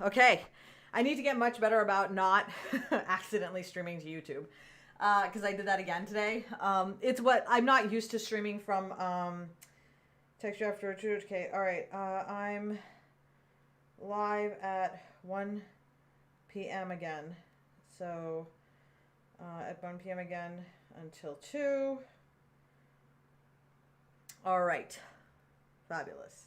Okay, I need to get much better about not accidentally streaming to YouTube, because I did that again today. It's what I'm not used to streaming from. Text you after 2. Okay, all right. I'm live at 1 p.m. again. So at 1 p.m. again until 2. All right, fabulous.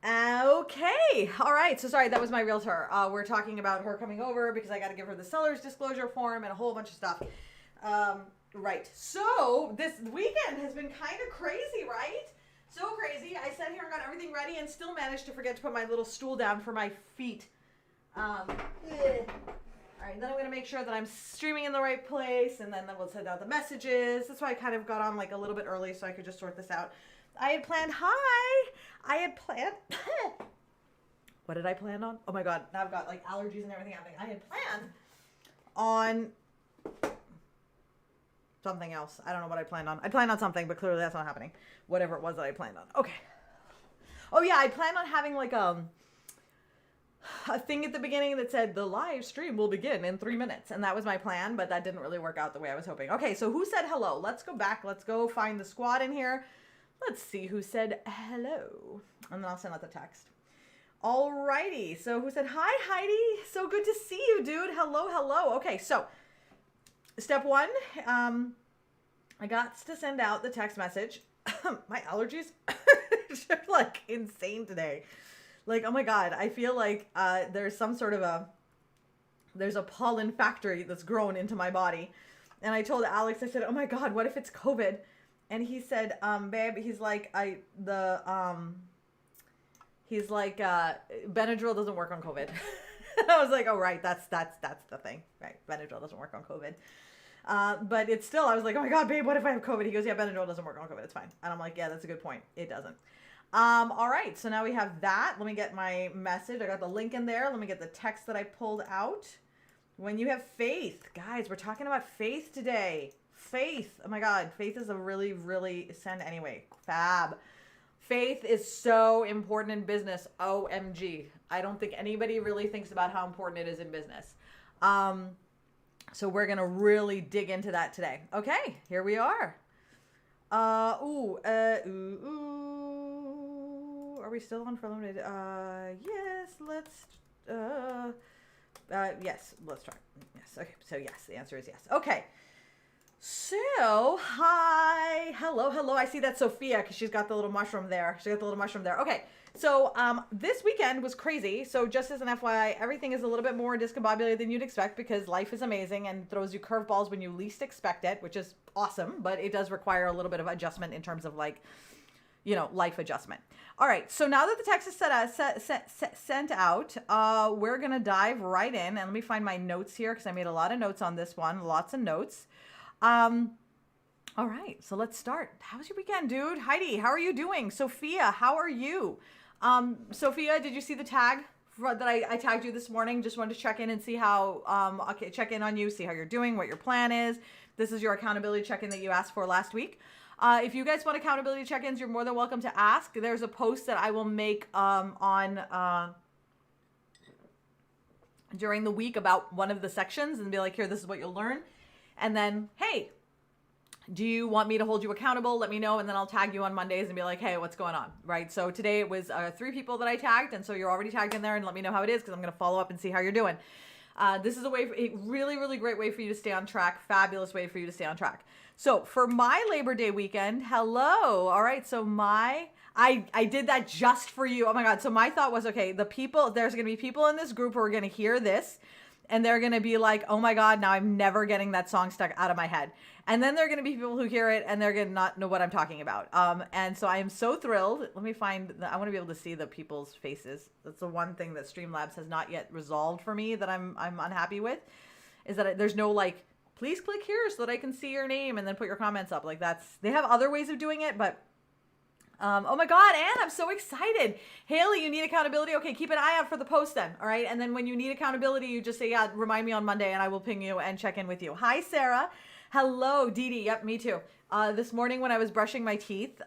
Okay. All right. So sorry, that was my realtor. We're talking about her coming over because I got to give her the seller's disclosure form and a whole bunch of stuff. Right. So this weekend has been kind of crazy, right? So crazy. I sat here and got everything ready and still managed to forget to put my little stool down for my feet. All right. Then I'm going to make sure that I'm streaming in the right place, and then we'll send out the messages. That's why I kind of got on like a little bit early so I could just sort this out. I had planned, what did I plan on? Oh my God, now I've got like allergies and everything happening. I had planned on something else. I don't know what I planned on. I planned on something, but clearly that's not happening. Whatever it was that I planned on. Okay. Oh yeah, I planned on having like a thing at the beginning that said the live stream will begin in 3 minutes. And that was my plan, but that didn't really work out the way I was hoping. Okay, so who said hello? Let's go back. Let's go find the squad in here. Let's see who said hello. And then I'll send out the text. Alrighty. So who said, hi, Heidi. So good to see you, dude. Hello, hello. Okay, so step 1, I got to send out the text message. My allergies are like insane today. Like, oh my God, I feel like there's some sort of there's a pollen factory that's grown into my body. And I told Alex, I said, oh my God, what if it's COVID? And he said, babe, he's like, Benadryl doesn't work on COVID. I was like, oh, right. That's the thing. Right. Benadryl doesn't work on COVID. But it's still, I was like, oh my God, babe, what if I have COVID? He goes, yeah, Benadryl doesn't work on COVID. It's fine. And I'm like, yeah, that's a good point. It doesn't. All right. So now we have that. Let me get my message. I got the link in there. Let me get the text that I pulled out. When you have faith, guys, we're talking about faith today. Faith. Oh my God. Faith is a really, really anyway. Fab. Faith is so important in business. OMG. I don't think anybody really thinks about how important it is in business. So we're going to really dig into that today. Okay, here we are. Are we still on for limited? Yes, let's try. Yes. Okay. So yes, the answer is yes. Okay. So, hi, hello. I see that Sophia, because she's got the little mushroom there. Okay, so this weekend was crazy. So just as an FYI, everything is a little bit more discombobulated than you'd expect because life is amazing and throws you curveballs when you least expect it, which is awesome, but it does require a little bit of adjustment in terms of like, life adjustment. All right, so now that the text is sent out, we're going to dive right in. And let me find my notes here because I made a lot of notes on this one, lots of notes. All right, so let's start. How was your weekend, dude? Heidi, how are you doing? Sophia, how are you? Sophia, did you see the tag that I tagged you this morning? Just wanted to check in and see how, check in on you, see how you're doing, what your plan is. This is your accountability check-in that you asked for last week. If you guys want accountability check-ins, you're more than welcome to ask. There's a post that I will make, during the week about one of the sections and be like, here, this is what you'll learn. And then, hey, do you want me to hold you accountable? Let me know. And then I'll tag you on Mondays and be like, hey, what's going on? Right. So today it was 3 people that I tagged. And so you're already tagged in there and let me know how it is because I'm going to follow up and see how you're doing. This is a really, really great way for you to stay on track. Fabulous way for you to stay on track. So for my Labor Day weekend, hello. All right. So I did that just for you. Oh my God. So my thought was, okay, there's going to be people in this group who are going to hear this. And they're going to be like, oh my God, now I'm never getting that song stuck out of my head. And then there are going to be people who hear it and they're going to not know what I'm talking about. And so I am so thrilled. Let me I want to be able to see the people's faces. That's the one thing that Streamlabs has not yet resolved for me that I'm unhappy with, is that there's no like, please click here so that I can see your name and then put your comments up. Like they have other ways of doing it, but oh my God, Anne, I'm so excited. Haley, you need accountability? Okay, keep an eye out for the post then, all right? And then when you need accountability, you just say, yeah, remind me on Monday and I will ping you and check in with you. Hi, Sarah. Hello, Dee Dee. Yep, me too. This morning when I was brushing my teeth,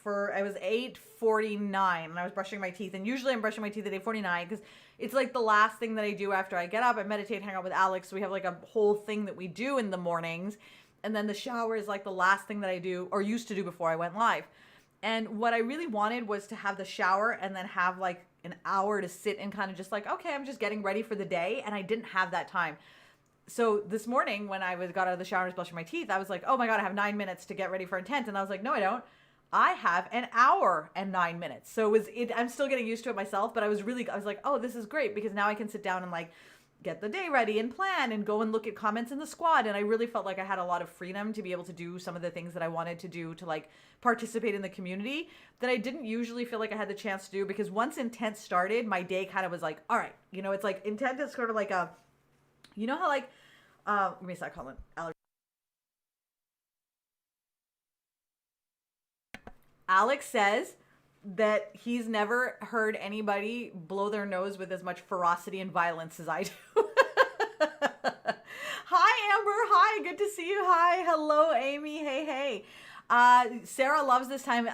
it was 8:49 and I was brushing my teeth. And usually I'm brushing my teeth at 8:49 because it's like the last thing that I do after I get up. I meditate, hang out with Alex. We have like a whole thing that we do in the mornings. And then the shower is like the last thing that I do or used to do before I went live. And what I really wanted was to have the shower and then have like an hour to sit and kind of just like, okay, I'm just getting ready for the day. And I didn't have that time. So this morning when I got out of the shower and was brushing my teeth, I was like, oh my God, I have 9 minutes to get ready for intent. And I was like, no, I don't. I have an hour and 9 minutes. So I'm still getting used to it myself, but I was like, oh, this is great because now I can sit down and like get the day ready and plan and go and look at comments in the squad. And I really felt like I had a lot of freedom to be able to do some of the things that I wanted to do to like participate in the community that I didn't usually feel like I had the chance to do, because once intent started, my day kind of was like, all right, it's like intent is sort of like how like, let me start calling Alex says that he's never heard anybody blow their nose with as much ferocity and violence as I do. Hi, Amber. Hi. Good to see you. Hi. Hello, Amy. Hey. Sarah loves this time.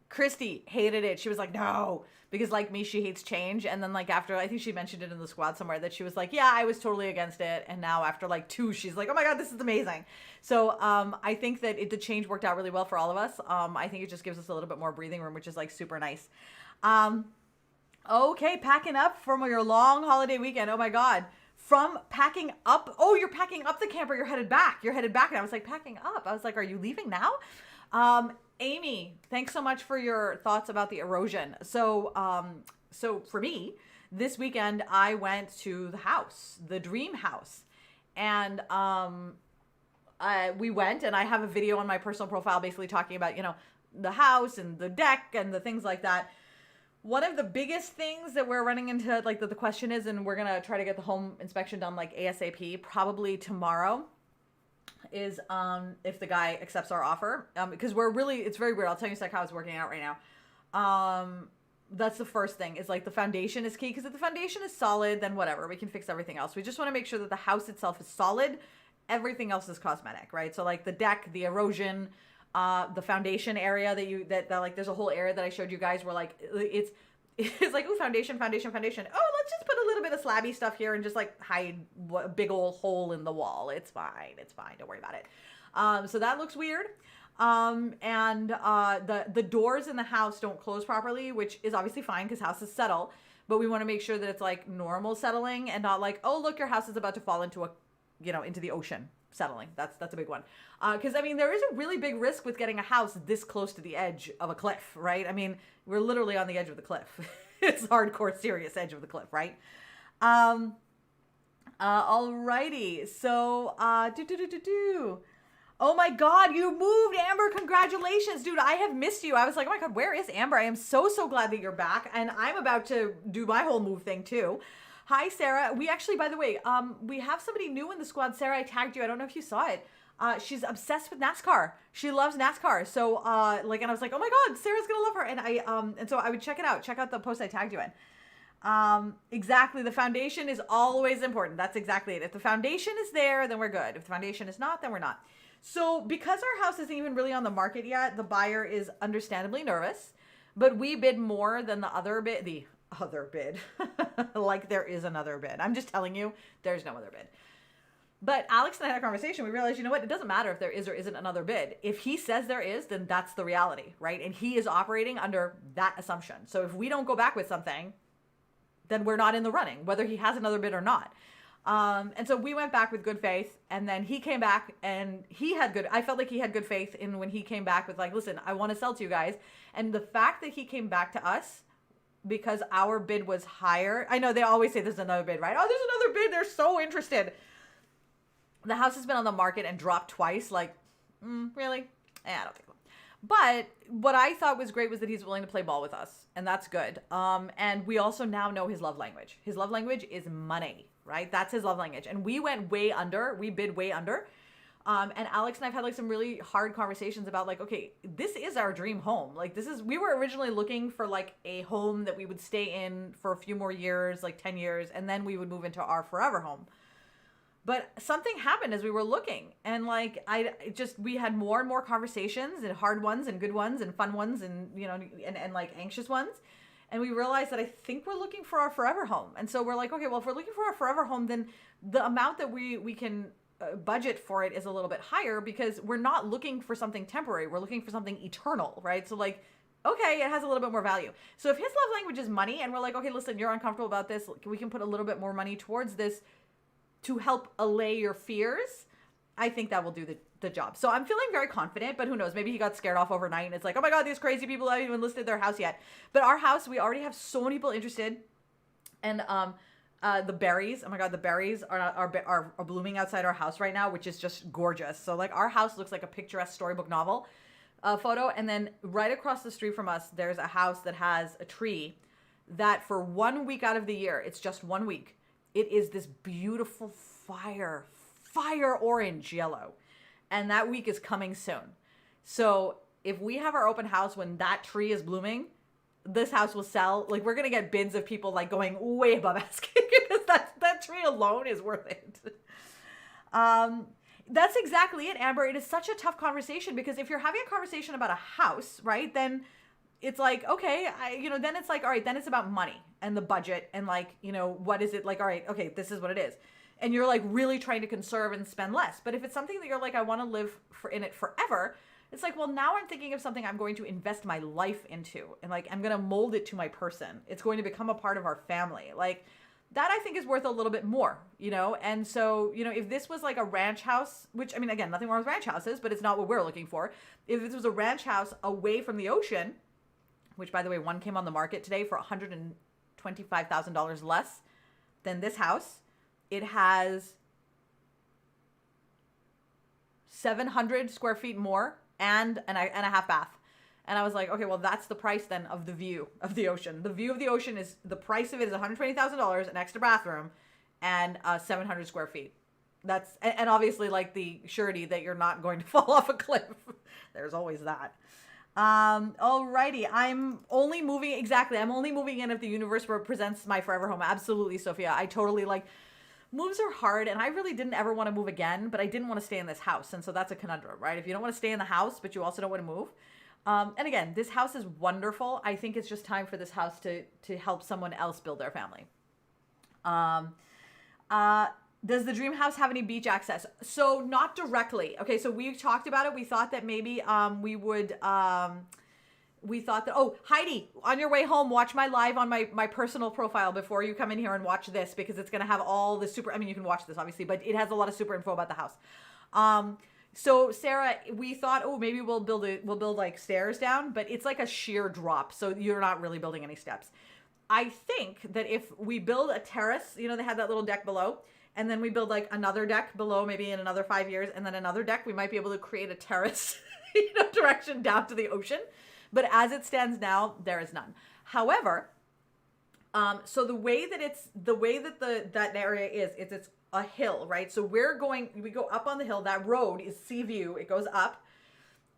Christy hated it. She was like, no, because like me, she hates change. And then like after, I think she mentioned it in the squad somewhere that she was like, yeah, I was totally against it. And now after like 2, she's like, oh my God, this is amazing. So I think that the change worked out really well for all of us. I think it just gives us a little bit more breathing room, which is like super nice. Okay, packing up from your long holiday weekend. Oh my God. From packing up. Oh, you're packing up the camper. You're headed back. And I was like, packing up. I was like, are you leaving now? Amy, thanks so much for your thoughts about the erosion. So for me, this weekend, I went to the house, the dream house. And we went, and I have a video on my personal profile basically talking about, the house and the deck and the things like that. One of the biggest things that we're running into, like the question is, and we're going to try to get the home inspection done like ASAP, probably tomorrow, is if the guy accepts our offer, because it's very weird. I'll tell you how it's working out right now. That's the first thing, is like the foundation is key, because if the foundation is solid, then whatever, we can fix everything else. We just want to make sure that the house itself is solid. Everything else is cosmetic, right? So like the deck, the erosion, the foundation area that like there's a whole area that I showed you guys where like it's like, oh, foundation. Oh, let's just put a little bit of slabby stuff here and just like hide a big old hole in the wall. It's fine. Don't worry about it. So that looks weird. And the doors in the house don't close properly, which is obviously fine because houses settle, but we want to make sure that it's like normal settling and not like, oh, look, your house is about to fall into into the ocean settling. That's a big one. Because I mean, there is a really big risk with getting a house this close to the edge of a cliff, right? I mean, we're literally on the edge of the cliff. It's hardcore, serious edge of the cliff, right? Alrighty. So, oh my God, you moved, Amber. Congratulations, dude. I have missed you. I was like, oh my God, where is Amber? I am so glad that you're back. And I'm about to do my whole move thing too. Hi, Sarah. We actually, by the way, we have somebody new in the squad. Sarah, I tagged you. I don't know if you saw it. She's obsessed with NASCAR. She loves NASCAR. So, and I was like, oh my God, Sarah's gonna love her. And so I would check it out. Check out the post I tagged you in. Exactly. The foundation is always important. That's exactly it. If the foundation is there, then we're good. If the foundation is not, then we're not. So because our house isn't even really on the market yet, the buyer is understandably nervous, but we bid more than the other bid. Like there is another bid. I'm just telling you, there's no other bid. But Alex and I had a conversation. We realized, you know what? It doesn't matter if there is or isn't another bid. If he says there is, then that's the reality, right? And he is operating under that assumption. So if we don't go back with something, then we're not in the running, whether he has another bid or not. And so we went back with good faith, and then he came back and I felt like he had good faith in when he came back with like, listen, I want to sell to you guys. And the fact that he came back to us because our bid was higher. I know they always say there's another bid, right? Oh, there's another bid. They're so interested. The house has been on the market and dropped twice. Like, really? I don't think so. But what I thought was great was that he's willing to play ball with us, and that's good. And we also now know his love language. His love language is money, right? That's his love language. And we went way under. We bid way under. And Alex and I've had like some really hard conversations about like, okay, this is our dream home. Like we were originally looking for like a home that we would stay in for a few more years, like 10 years, and then we would move into our forever home. But something happened as we were looking, and like we had more and more conversations, and hard ones and good ones and fun ones, and and like anxious ones. And we realized that I think we're looking for our forever home. And so we're like, okay, well, if we're looking for our forever home, then the amount that we can budget for it is a little bit higher, because we're not looking for something temporary. We're looking for something eternal, right? So like, okay, it has a little bit more value. So if his love language is money, and we're like, okay, listen, you're uncomfortable about this, we can put a little bit more money towards this to help allay your fears, I think that will do the job. So I'm feeling very confident, but who knows? Maybe he got scared off overnight and it's like, oh my God, these crazy people haven't even listed their house yet. But our house, we already have so many people interested. And the berries, oh my God, the berries are blooming outside our house right now, which is just gorgeous. So like our house looks like a picturesque storybook novel photo. And then right across the street from us, there's a house that has a tree that for 1 week out of the year, it's just 1 week, it is this beautiful fire orange yellow. And that week is coming soon. So if we have our open house when that tree is blooming, this house will sell. Like we're going to get bids of people like going way above asking, because that tree alone is worth it. That's exactly it, Amber. It is such a tough conversation, because if you're having a conversation about a house, right, then it's like, okay, then it's like, all right, then it's about money and the budget and like, what is it like? All right, okay, this is what it is. And you're like really trying to conserve and spend less. But if it's something that you're like, I want to live in it forever, it's like, well, now I'm thinking of something I'm going to invest my life into, and like, I'm going to mold it to my person. It's going to become a part of our family. Like that, I think is worth a little bit more, And so, if this was like a ranch house, which I mean, again, nothing wrong with ranch houses, but it's not what we're looking for. If this was a ranch house away from the ocean, which by the way, one came on the market today for $125,000 less than this house. It has 700 square feet more and a half bath. And I was like, okay, well, that's the price then of the view of the ocean. The view of the ocean is, the price of it is $120,000, an extra bathroom, and 700 square feet. That's, and obviously like the surety that you're not going to fall off a cliff. There's always that. Alrighty. I'm only moving in if the universe represents my forever home. Absolutely, Sophia. I totally moves are hard, and I really didn't ever want to move again, but I didn't want to stay in this house. And so that's a conundrum, right? If you don't want to stay in the house, but you also don't want to move. And again, this house is wonderful. I think it's just time for this house to help someone else build their family. Does the dream house have any beach access? So not directly. Okay, so we talked about it. We thought that maybe oh, Heidi, on your way home, watch my live on my personal profile before you come in here and watch this, because it's going to have all the super, I mean, you can watch this obviously, but it has a lot of super info about the house. So Sarah, we thought, oh, maybe we'll build like stairs down, but it's like a sheer drop. So you're not really building any steps. I think that if we build a terrace, they had that little deck below, and then we build like another deck below, maybe in another 5 years, and then another deck, we might be able to create a terrace, direction down to the ocean. But as it stands now, there is none. However, so the way that that area is, it's a hill, right? So we go up on the hill. That road is sea view. It goes up,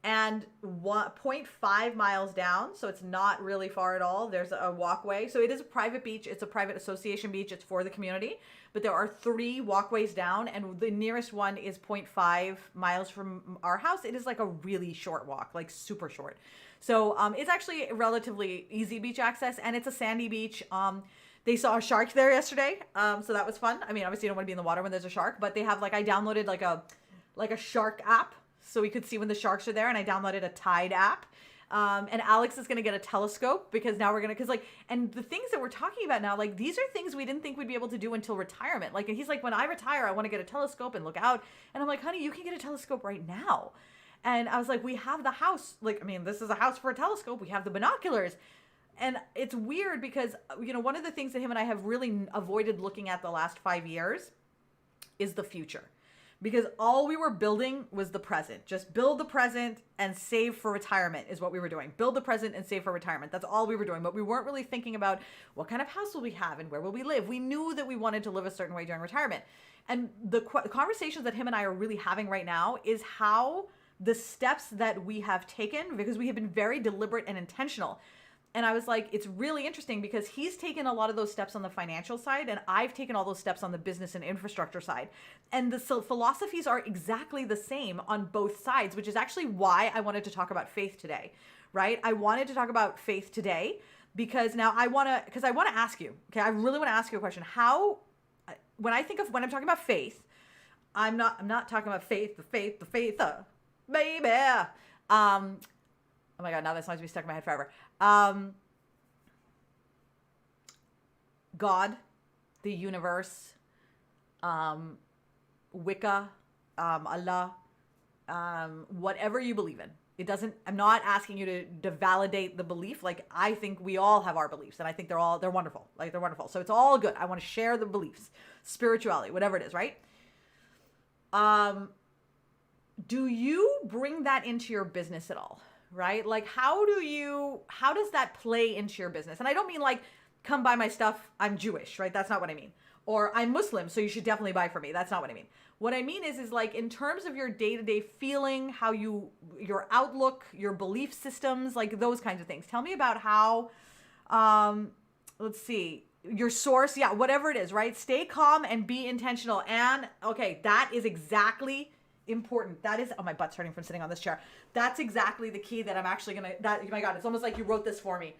and 0.5 miles down. So it's not really far at all. There's a walkway. So it is a private beach. It's a private association beach. It's for the community, but there are 3 walkways down, and the nearest one is 0.5 miles from our house. It is like a really short walk, like super short. So it's actually relatively easy beach access, and it's a sandy beach. They saw a shark there yesterday, so that was fun. I mean, obviously you don't want to be in the water when there's a shark, but they have I downloaded like a shark app, so we could see when the sharks are there, and I downloaded a Tide app. And Alex is going to get a telescope, because now we're going to, and the things that we're talking about now, like these are things we didn't think we'd be able to do until retirement. Like, and he's like, when I retire, I want to get a telescope and look out. And I'm like, honey, you can get a telescope right now. And I was like, we have the house. Like, I mean, this is a house for a telescope. We have the binoculars. And it's weird because, one of the things that him and I have really avoided looking at the last 5 years is the future. Because all we were building was the present. Just build the present and save for retirement is what we were doing. Build the present and save for retirement. That's all we were doing. But we weren't really thinking about what kind of house will we have and where will we live. We knew that we wanted to live a certain way during retirement. And the conversations that him and I are really having right now is how the steps that we have taken, because we have been very deliberate and intentional And I was like, it's really interesting because he's taken a lot of those steps on the financial side, and I've taken all those steps on the business and infrastructure side. And the philosophies are exactly the same on both sides, which is actually why I wanted to talk about faith today, right? I wanted to talk about faith today because now I want to ask you, okay, I really want to ask you a question. How, when I'm talking about faith, I'm not talking about faith, baby. Oh my God, now that song's gonna be stuck in my head forever. God, the universe, Wicca, Allah, whatever you believe in. It doesn't, I'm not asking you to validate the belief. Like, I think we all have our beliefs, and I think they're wonderful. Like, they're wonderful. So it's all good. I want to share the beliefs, spirituality, whatever it is, right? Do you bring that into your business at all? Right? Like, how does that play into your business? And I don't mean like, come buy my stuff, I'm Jewish, right? That's not what I mean. Or I'm Muslim, so you should definitely buy from me. That's not what I mean. What I mean is like, in terms of your day-to-day feeling, how your outlook, your belief systems, like those kinds of things. Tell me about how, let's see, your source, yeah, whatever it is, right? Stay calm and be intentional. And okay, that is exactly important. That is, oh, my butt's hurting from sitting on this chair. That's exactly the key that I'm actually oh my God, it's almost like you wrote this for me.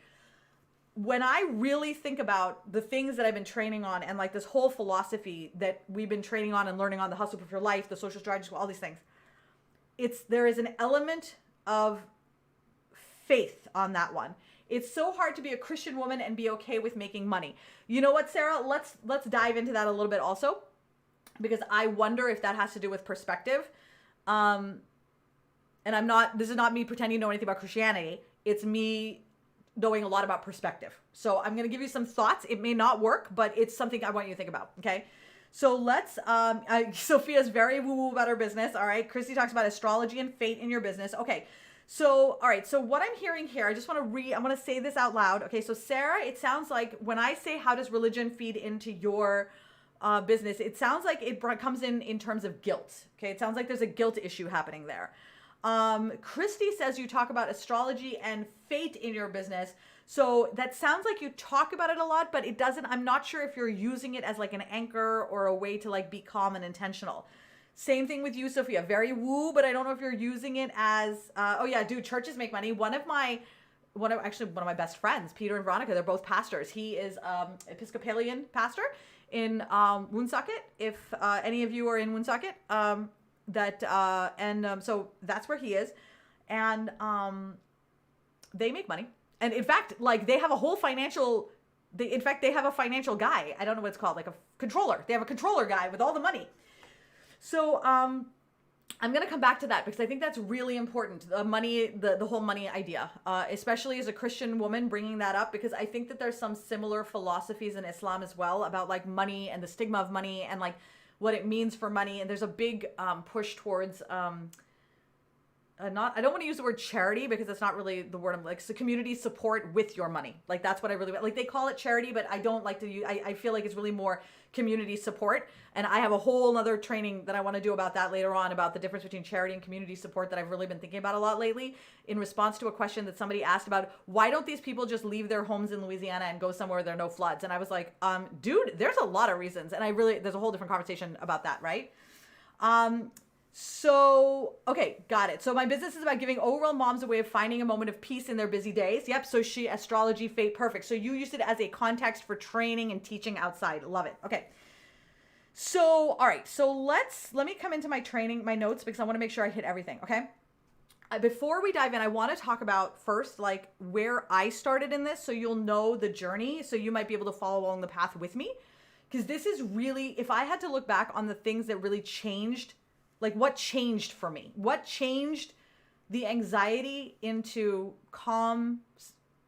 When I really think about the things that I've been training on and like this whole philosophy that we've been training on and learning on, the hustle proof your life, the social strategy school, all these things, there is an element of faith on that one. It's so hard to be a Christian woman and be okay with making money. You know what, Sarah? Let's dive into that a little bit also, because I wonder if that has to do with perspective. And this is not me pretending to know anything about Christianity. It's me knowing a lot about perspective. So I'm going to give you some thoughts. It may not work, but it's something I want you to think about. Okay. So let's, Sophia's very woo-woo about her business. All right. Christy talks about astrology and fate in your business. Okay. So, all right. So what I'm hearing here, I just want to I want to say this out loud. Okay. So Sarah, it sounds like when I say, how does religion feed into your business, it sounds like it comes in terms of guilt. Okay. It sounds like there's a guilt issue happening there. Christy says you talk about astrology and fate in your business. So that sounds like you talk about it a lot, but it doesn't, I'm not sure if you're using it as like an anchor or a way to like be calm and intentional. Same thing with you, Sophia. Very woo, but I don't know if you're using it as, oh yeah, dude, churches make money. One of my my best friends, Peter and Veronica, they're both pastors. He is, Episcopalian pastor in, Woonsocket. If, any of you are in Woonsocket, so that's where he is. And, they make money. And in fact, like they have a whole they have a financial guy. I don't know what it's called, like a controller. They have a controller guy with all the money. So, I'm going to come back to that because I think that's really important. The money, the whole money idea, especially as a Christian woman bringing that up, because I think that there's some similar philosophies in Islam as well about like money and the stigma of money and like what it means for money. And there's a big, push towards, I don't want to use the word charity because that's not really the word I'm like, so community support with your money. Like that's what I really like. They call it charity, but I don't like to use, I feel like it's really more community support. And I have a whole other training that I want to do about that later on, about the difference between charity and community support that I've really been thinking about a lot lately in response to a question that somebody asked about, why don't these people just leave their homes in Louisiana and go somewhere where there are no floods? And I was like, dude, there's a lot of reasons. And there's a whole different conversation about that, right? So, okay, got it. So my business is about giving overall moms a way of finding a moment of peace in their busy days. Yep. So astrology, fate, perfect. So you used it as a context for training and teaching outside. Love it. Okay. So, all right. So let me come into my notes because I want to make sure I hit everything. Okay. Before we dive in, I want to talk about first, like where I started in this. So you'll know the journey. So you might be able to follow along the path with me. Because this is really, if I had to look back on the things that really changed, like what changed for me? What changed the anxiety into calm,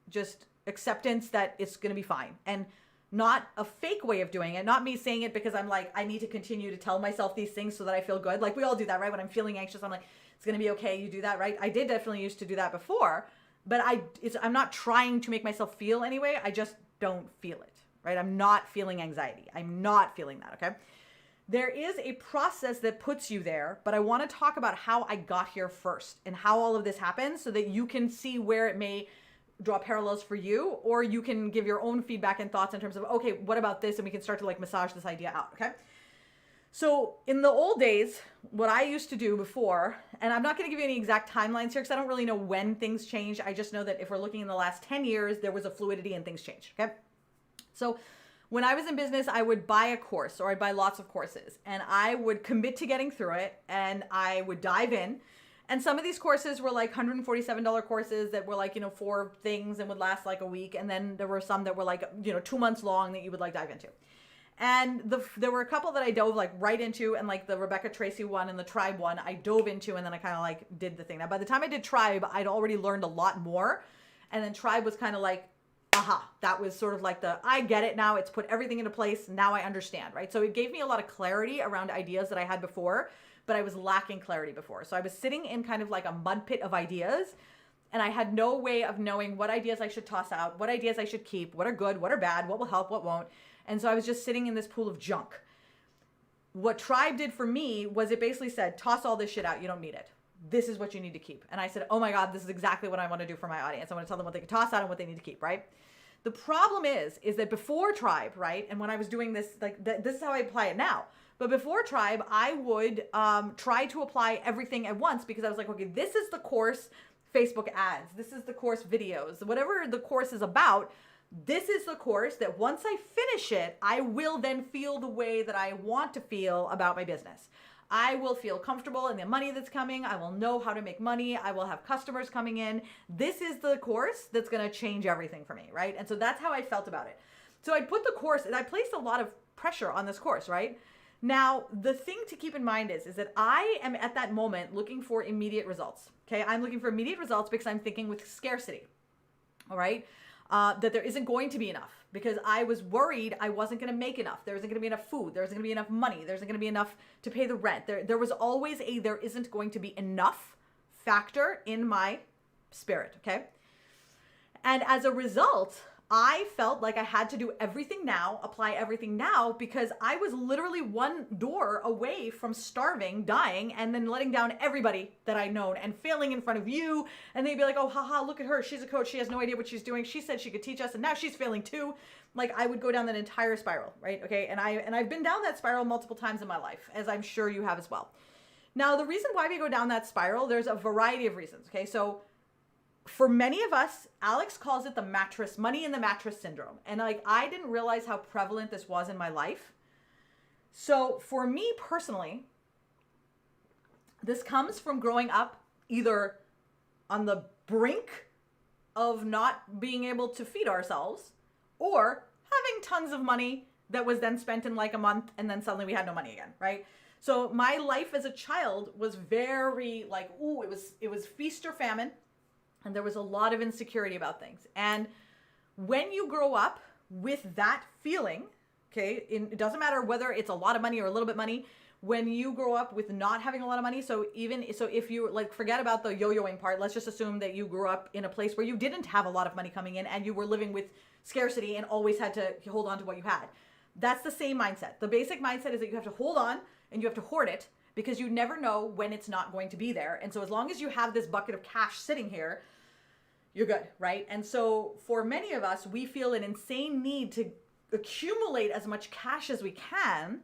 just acceptance that it's going to be fine, and not a fake way of doing it. Not me saying it because I'm like, I need to continue to tell myself these things so that I feel good. Like we all do that, right? When I'm feeling anxious, I'm like, it's going to be okay. You do that, right? I did definitely used to do that before, but I'm not trying to make myself feel anyway. I just don't feel it, right? I'm not feeling anxiety. I'm not feeling that. Okay. There is a process that puts you there, but I want to talk about how I got here first and how all of this happens so that you can see where it may draw parallels for you, or you can give your own feedback and thoughts in terms of, okay, what about this? And we can start to like massage this idea out. Okay. So in the old days, what I used to do before, and I'm not going to give you any exact timelines here because I don't really know when things changed. I just know that if we're looking in the last 10 years, there was a fluidity and things changed. Okay. So when I was in business, I would buy a course, or I'd buy lots of courses, and I would commit to getting through it, and I would dive in. And some of these courses were like $147 courses that were like, 4 things and would last like a week. And then there were some that were like, 2 months long that you would like dive into. And there were a couple that I dove like right into, and like the Rebecca Tracy one and the Tribe one, I dove into, and then I kind of like did the thing. Now, by the time I did Tribe, I'd already learned a lot more. And then Tribe was kind of like, aha, that was sort of like I get it now. It's put everything into place. Now I understand, right? So it gave me a lot of clarity around ideas that I had before, but I was lacking clarity before. So I was sitting in kind of like a mud pit of ideas, and I had no way of knowing what ideas I should toss out, what ideas I should keep, what are good, what are bad, what will help, what won't. And so I was just sitting in this pool of junk. What Tribe did for me was it basically said, toss all this shit out. You don't need it. This is what you need to keep. And I said, oh my God, this is exactly what I want to do for my audience. I want to tell them what they can toss out and what they need to keep, right? The problem is that before Tribe, right? And when I was doing this, like this is how I apply it now. But before Tribe, I would try to apply everything at once, because I was like, okay, this is the course Facebook ads. This is the course videos. Whatever the course is about, this is the course that once I finish it, I will then feel the way that I want to feel about my business. I will feel comfortable in the money that's coming. I will know how to make money. I will have customers coming in. This is the course that's going to change everything for me, right? And so that's how I felt about it. So I put the course, and I placed a lot of pressure on this course, right? Now, the thing to keep in mind is that I am at that moment looking for immediate results, okay? I'm looking for immediate results because I'm thinking with scarcity, all right? That there isn't going to be enough, because I was worried I wasn't going to make enough. There isn't going to be enough food. There isn't going to be enough money. There isn't going to be enough to pay the rent. There was always there isn't going to be enough factor in my spirit, okay? And as a result, I felt like I had to do everything now, apply everything now, because I was literally one door away from starving, dying, and then letting down everybody that I'd known and failing in front of you. And they'd be like, oh, haha, look at her. She's a coach. She has no idea what she's doing. She said she could teach us, and now she's failing too. Like, I would go down that entire spiral, right? Okay. And I've been down that spiral multiple times in my life, as I'm sure you have as well. Now, the reason why we go down that spiral, there's a variety of reasons. Okay. So for many of us, Alex calls it the money in the mattress syndrome. And like, I didn't realize how prevalent this was in my life. So for me personally, this comes from growing up either on the brink of not being able to feed ourselves, or having tons of money that was then spent in like a month, and then suddenly we had no money again, right? So my life as a child was very like, ooh, it was feast or famine. And there was a lot of insecurity about things. And when you grow up with that feeling, okay, it doesn't matter whether it's a lot of money or a little bit money, when you grow up with not having a lot of money, so if you like, forget about the yo-yoing part, let's just assume that you grew up in a place where you didn't have a lot of money coming in and you were living with scarcity and always had to hold on to what you had. That's the same mindset. The basic mindset is that you have to hold on and you have to hoard it, because you never know when it's not going to be there. And so as long as you have this bucket of cash sitting here, you're good, right? And so for many of us, we feel an insane need to accumulate as much cash as we can,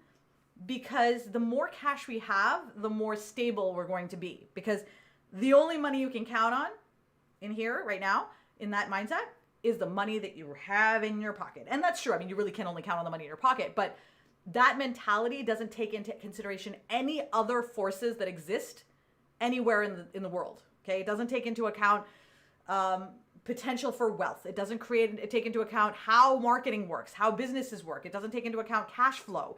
because the more cash we have, the more stable we're going to be. Because the only money you can count on in here right now, in that mindset, is the money that you have in your pocket. And that's true. I mean, you really can only count on the money in your pocket, but that mentality doesn't take into consideration any other forces that exist anywhere in the world, okay? It doesn't take into account potential for wealth. It doesn't take into account how marketing works, how businesses work. It doesn't take into account cash flow.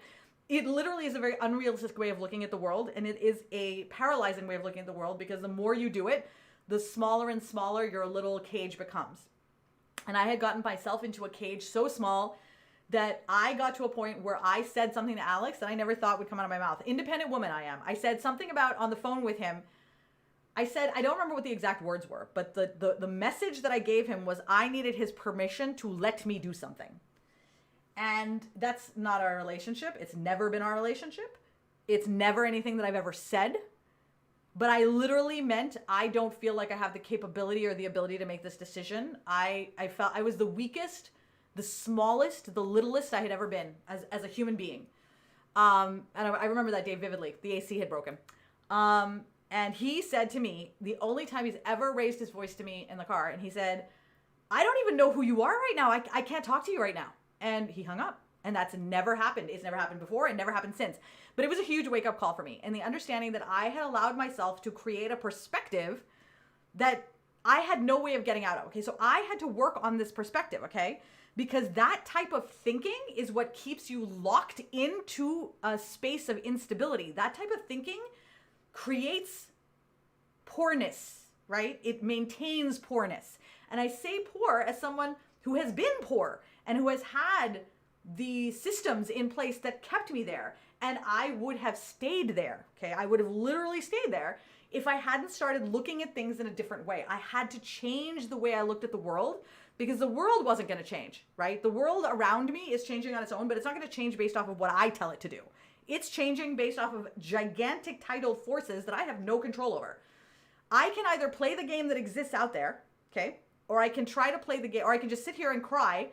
It literally is a very unrealistic way of looking at the world, and it is a paralyzing way of looking at the world, because the more you do it, the smaller and smaller your little cage becomes. And I had gotten myself into a cage so small that I got to a point where I said something to Alex that I never thought would come out of my mouth. Independent woman I am. I said something about, on the phone with him, I said, I don't remember what the exact words were, but the message that I gave him was I needed his permission to let me do something. And that's not our relationship. It's never been our relationship. It's never anything that I've ever said. But I literally meant I don't feel like I have the capability or the ability to make this decision. I felt I was the weakest, the smallest, the littlest I had ever been as a human being. And I remember that day vividly. The AC had broken. And he said to me, the only time he's ever raised his voice to me in the car, and he said, I don't even know who you are right now. I can't talk to you right now. And he hung up. And that's never happened. It's never happened before and never happened since. But it was a huge wake-up call for me. And the understanding that I had allowed myself to create a perspective that I had no way of getting out of. Okay, so I had to work on this perspective, okay? Because that type of thinking is what keeps you locked into a space of instability. That type of thinking creates poorness, right? It maintains poorness. And I say poor as someone who has been poor and who has had the systems in place that kept me there. And I would have stayed there, okay? I would have literally stayed there if I hadn't started looking at things in a different way. I had to change the way I looked at the world because the world wasn't going to change, right? The world around me is changing on its own, but it's not going to change based off of what I tell it to do. It's changing based off of gigantic tidal forces that I have no control over. I can either play the game that exists out there, okay? Or I can try to play the game, or I can just sit here and cry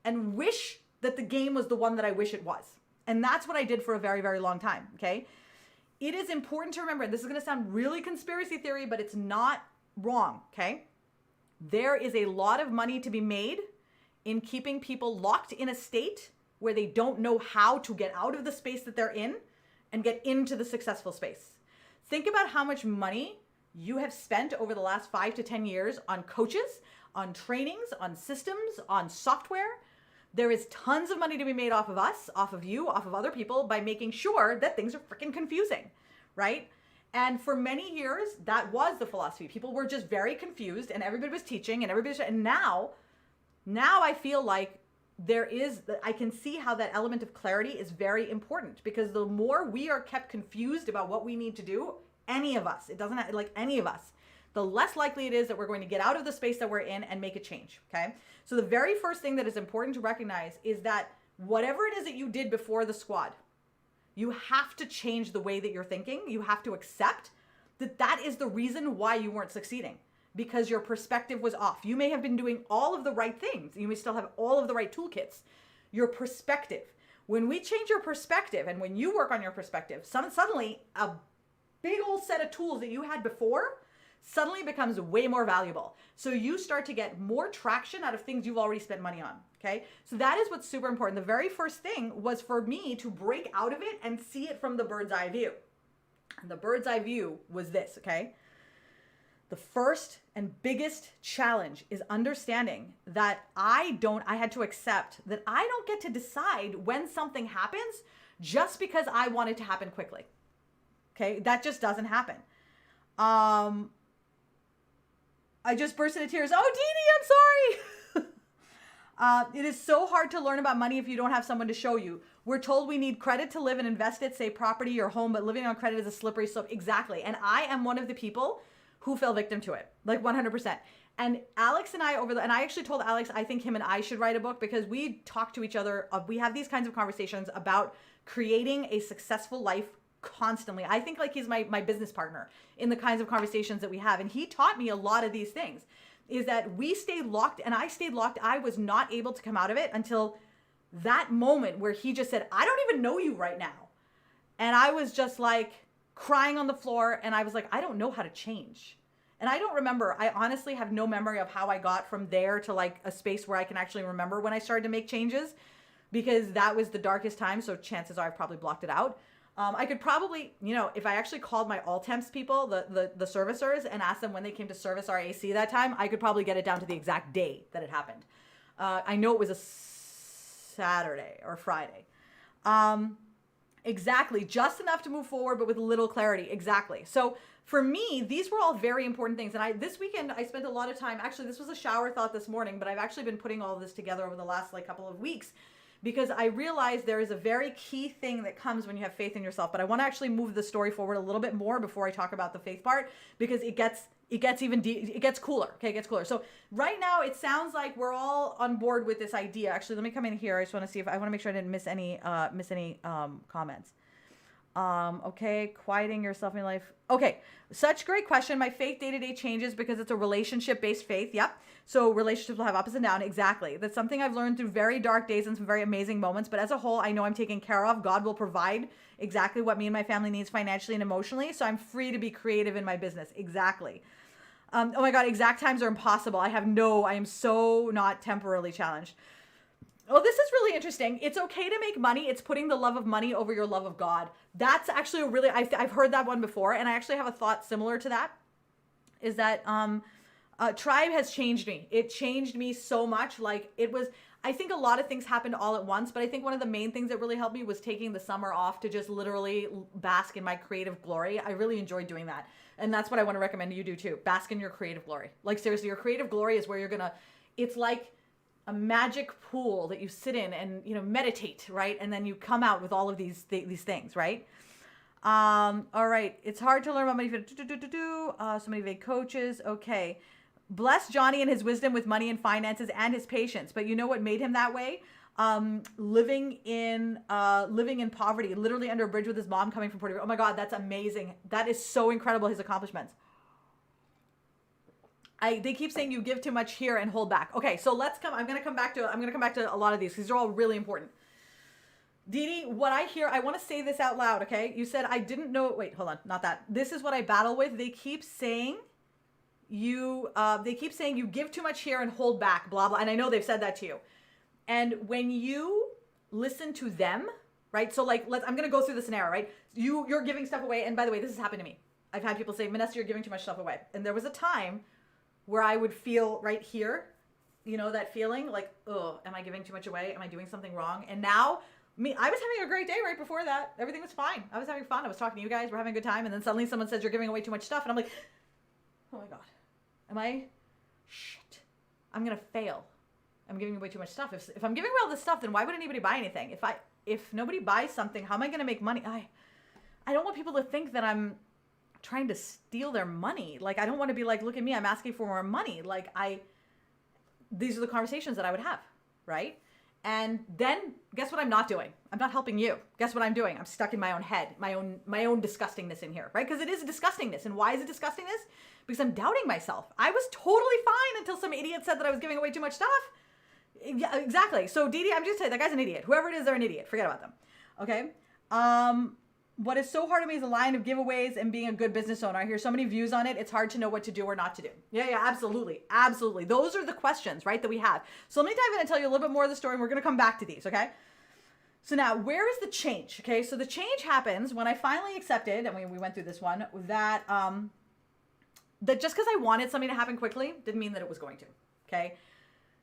and wish that the game was the one that I wish it was. And that's what I did for a very, very long time, okay? It is important to remember, and this is going to sound really conspiracy theory, but it's not wrong, okay? There is a lot of money to be made in keeping people locked in a state where they don't know how to get out of the space that they're in and get into the successful space. Think about how much money you have spent over the last 5 to 10 years on coaches, on trainings, on systems, on software. There is tons of money to be made off of us, off of you, off of other people by making sure that things are freaking confusing, right? And for many years, that was the philosophy. People were just very confused and everybody was teaching and now I feel like I can see how that element of clarity is very important because the more we are kept confused about what we need to do, any of us, it doesn't like any of us, the less likely it is that we're going to get out of the space that we're in and make a change, okay? So the very first thing that is important to recognize is that whatever it is that you did before the squad, you have to change the way that you're thinking. You have to accept that that is the reason why you weren't succeeding because your perspective was off. You may have been doing all of the right things. You may still have all of the right toolkits. Your perspective. When we change your perspective and when you work on your perspective, suddenly a big old set of tools that you had before suddenly becomes way more valuable. So you start to get more traction out of things you've already spent money on, okay? So that is what's super important. The very first thing was for me to break out of it and see it from the bird's eye view. And the bird's eye view was this, okay? The first and biggest challenge is understanding that I had to accept that I don't get to decide when something happens just because I want it to happen quickly. Okay, that just doesn't happen. I just burst into tears. Oh, Dee Dee, I'm sorry. It is so hard to learn about money if you don't have someone to show you. We're told we need credit to live and invest it, say property or home, but living on credit is a slippery slope. Exactly. And I am one of the people who fell victim to it, like 100%. And Alex and I and I actually told Alex, I think him and I should write a book because we talk to each other. We have these kinds of conversations about creating a successful life constantly. I think like he's my business partner in the kinds of conversations that we have. And he taught me a lot of these things is that we stayed locked and I stayed locked. I was not able to come out of it until that moment where he just said, I don't even know you right now. And I was just like crying on the floor. And I was like, I don't know how to change. And I don't remember, I honestly have no memory of how I got from there to like a space where I can actually remember when I started to make changes because that was the darkest time. So chances are I've probably blocked it out. I could probably, if I actually called my all temps people, the servicers, and asked them when they came to service our AC that time, I could probably get it down to the exact day that it happened. I know it was a Saturday or Friday. Exactly. Just enough to move forward, but with little clarity. Exactly. So for me, these were all very important things. And this weekend, I spent a lot of time, actually, this was a shower thought this morning, but I've actually been putting all of this together over the last couple of weeks. Because I realized there is a very key thing that comes when you have faith in yourself. But I want to actually move the story forward a little bit more before I talk about the faith part, because it gets cooler. Okay, it gets cooler. So right now it sounds like we're all on board with this idea. Actually, let me come in here. I just want to see if I want to make sure I didn't miss any comments. Okay, quieting yourself in your life. Okay, such great question. My faith day-to-day changes because it's a relationship-based faith. Yep. So relationships will have ups and downs. Exactly. That's something I've learned through very dark days and some very amazing moments. But as a whole, I know I'm taken care of. God will provide exactly what me and my family needs financially and emotionally. So I'm free to be creative in my business. Exactly. Oh my God, exact times are impossible. I am so not temporarily challenged. Oh, this is really interesting. It's okay to make money. It's putting the love of money over your love of God. That's actually a really, I've heard that one before. And I actually have a thought similar to that, is that tribe has changed me. It changed me so much. Like it was, I think a lot of things happened all at once, but I think one of the main things that really helped me was taking the summer off to just literally bask in my creative glory. I really enjoyed doing that. And that's what I want to recommend you do too. Bask in your creative glory. Like seriously, your creative glory is where you're gonna, it's like a magic pool that you sit in and, you know, meditate, right? And then you come out with all of these things, right? All right. It's hard to learn about money. So many vague coaches. Okay. Bless Johnny and his wisdom with money and finances and his patience. But you know what made him that way? Living in poverty, literally under a bridge with his mom coming from Puerto Rico. Oh my God, that's amazing. That is so incredible, his accomplishments. They keep saying you give too much here and hold back. Okay, so I'm gonna come back to a lot of these because they're all really important. Dee Dee, what I hear, I want to say this out loud, okay? You said I didn't know. Wait, hold on, not that. This is what I battle with. They keep saying you give too much here and hold back, blah blah. And I know they've said that to you. And when you listen to them, right? So like, I'm gonna go through the scenario, right? You're giving stuff away, and by the way, this has happened to me. I've had people say, Vanessa, you're giving too much stuff away, and there was a time where I would feel right here, you know, that feeling like, oh, am I giving too much away? Am I doing something wrong? And now, I was having a great day right before that. Everything was fine. I was having fun. I was talking to you guys. We're having a good time. And then suddenly someone says, you're giving away too much stuff. And I'm like, oh my God, shit, I'm going to fail. I'm giving away too much stuff. If I'm giving away all this stuff, then why would anybody buy anything? If nobody buys something, how am I going to make money? I don't want people to think that I'm trying to steal their money. Like, I don't want to be like, look at me, I'm asking for more money. Like, these are the conversations that I would have, right? And then guess what I'm not doing? I'm not helping you. Guess what I'm doing? I'm stuck in my own head, my own disgustingness in here, right? Because it is a disgustingness. And why is it disgustingness? Because I'm doubting myself. I was totally fine until some idiot said that I was giving away too much stuff. Yeah, exactly. So Dee Dee, I'm just saying that guy's an idiot. Whoever it is, they're an idiot. Forget about them. Okay. What is so hard to me is the line of giveaways and being a good business owner. I hear so many views on it. It's hard to know what to do or not to do. Yeah, absolutely. Absolutely. Those are the questions, right, that we have. So let me dive in and tell you a little bit more of the story, and we're going to come back to these, okay? So now, where is the change? Okay, so the change happens when I finally accepted, and we went through this one, that just because I wanted something to happen quickly didn't mean that it was going to, okay?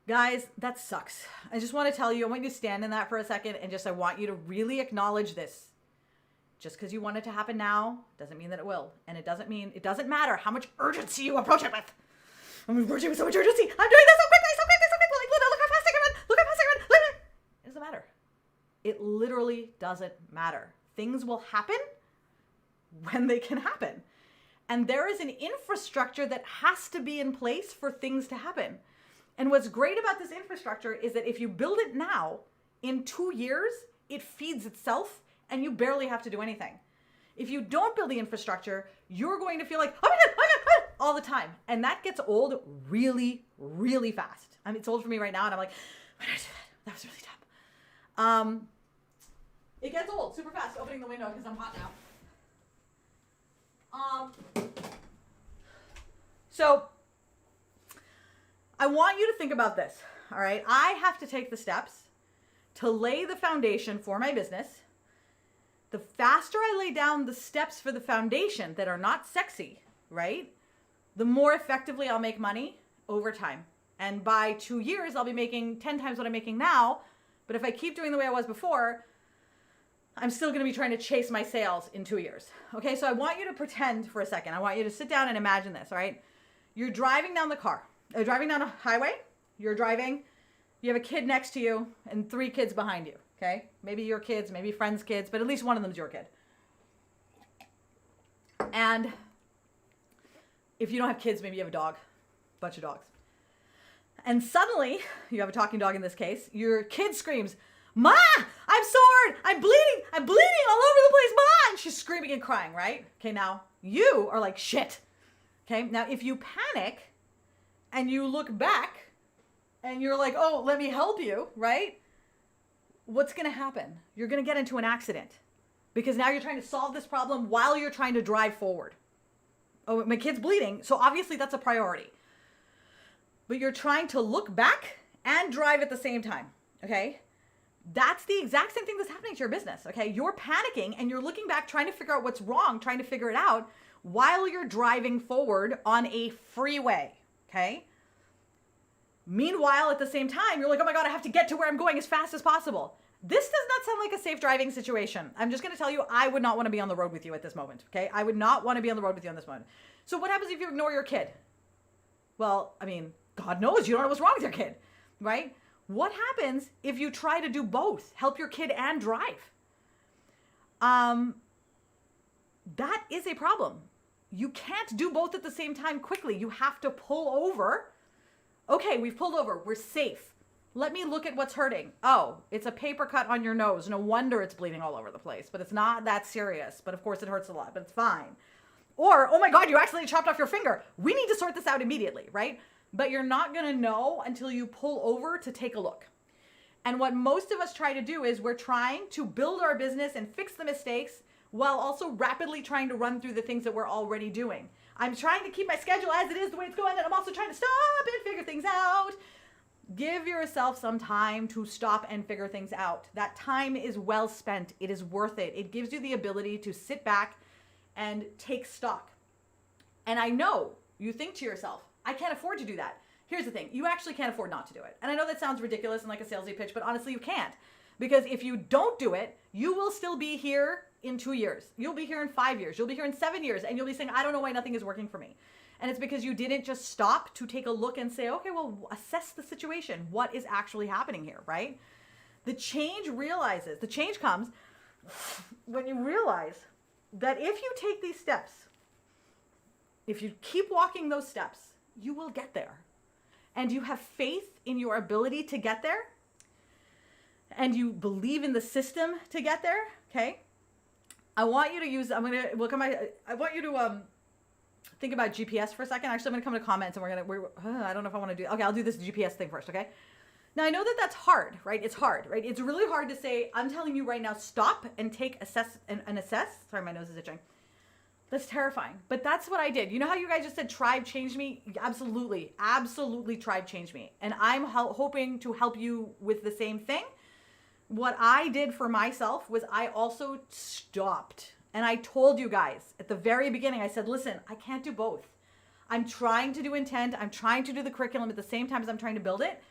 Guys, that sucks. I just want to tell you, I want you to stand in that for a second, and I want you to really acknowledge this. Just because you want it to happen now doesn't mean that it will. And it doesn't matter how much urgency you approach it with. I'm approaching with so much urgency. I'm doing this so quickly. Like, look how fast I can run. Look how fast I can run. It doesn't matter. It literally doesn't matter. Things will happen when they can happen. And there is an infrastructure that has to be in place for things to happen. And what's great about this infrastructure is that if you build it now, in 2 years, it feeds itself and you barely have to do anything. If you don't build the infrastructure, you're going to feel like, oh my God, all the time. And that gets old really, really fast. I mean, it's old for me right now, and I'm like, why did I do that? That was really dumb. It gets old super fast, opening the window because I'm hot now. So I want you to think about this, all right? I have to take the steps to lay the foundation for my business. The faster I lay down the steps for the foundation that are not sexy, right? The more effectively I'll make money over time. And by 2 years, I'll be making 10 times what I'm making now. But if I keep doing the way I was before, I'm still going to be trying to chase my sales in 2 years. Okay, so I want you to pretend for a second. I want you to sit down and imagine this, all right? You're driving down driving down a highway. You have a kid next to you and 3 kids behind you. Okay, maybe your kids, maybe friends' kids, but at least one of them is your kid. And if you don't have kids, maybe you have a dog, a bunch of dogs. And suddenly, you have a talking dog in this case, your kid screams, "Ma, I'm sore, I'm bleeding all over the place, Mom. She's screaming and crying, right? Okay, now you are like, shit. Okay, now if you panic and you look back and you're like, oh, let me help you, right? What's going to happen? You're going to get into an accident because now you're trying to solve this problem while you're trying to drive forward. Oh, my kid's bleeding, so obviously that's a priority. But you're trying to look back and drive at the same time, okay? That's the exact same thing that's happening to your business, okay? You're panicking and you're looking back, trying to figure out what's wrong, trying to figure it out while you're driving forward on a freeway, okay? Meanwhile, at the same time, you're like, oh my God, I have to get to where I'm going as fast as possible. This does not sound like a safe driving situation. I'm just going to tell you, I would not want to be on the road with you at this moment, okay? I would not want to be on the road with you on this moment. So what happens if you ignore your kid? Well, I mean, God knows you don't know what's wrong with your kid, right? What happens if you try to do both, help your kid and drive? That is a problem. You can't do both at the same time quickly. You have to pull over. Okay, we've pulled over. We're safe. Let me look at what's hurting. Oh, it's a paper cut on your nose. No wonder it's bleeding all over the place, but it's not that serious. But of course it hurts a lot, but it's fine. Or, oh my God, you accidentally chopped off your finger. We need to sort this out immediately, right? But you're not going to know until you pull over to take a look. And what most of us try to do is we're trying to build our business and fix the mistakes while also rapidly trying to run through the things that we're already doing. I'm trying to keep my schedule as it is, the way it's going, and I'm also trying to stop and figure things out. Give yourself some time to stop and figure things out. That time is well spent. It is worth it. It gives you the ability to sit back and take stock. And I know you think to yourself, I can't afford to do that. Here's the thing. You actually can't afford not to do it. And I know that sounds ridiculous and like a salesy pitch, but honestly, you can't. Because if you don't do it, you will still be here in 2 years. You'll be here in 5 years. You'll be here in 7 years. And you'll be saying, I don't know why nothing is working for me. And it's because you didn't just stop to take a look and say, okay, well, assess the situation. What is actually happening here, right? The change comes when you realize that if you take these steps, if you keep walking those steps, you will get there. And you have faith in your ability to get there. And you believe in the system to get there, okay? I want you to use, I want you to think about GPS for a second. Actually, I'm going to come to comments and I don't know if I want to do, okay, I'll do this GPS thing first, okay? Now, I know that that's hard, right? It's hard, right? It's really hard to say, I'm telling you right now, stop and assess. Sorry, my nose is itching. That's terrifying. But that's what I did. You know how you guys just said tribe changed me? Absolutely. Absolutely tribe changed me. And I'm hoping to help you with the same thing. What I did for myself was I also stopped. And I told you guys at the very beginning, I said, listen, I can't do both. I'm trying to do intent. I'm trying to do the curriculum at the same time as I'm trying to build it.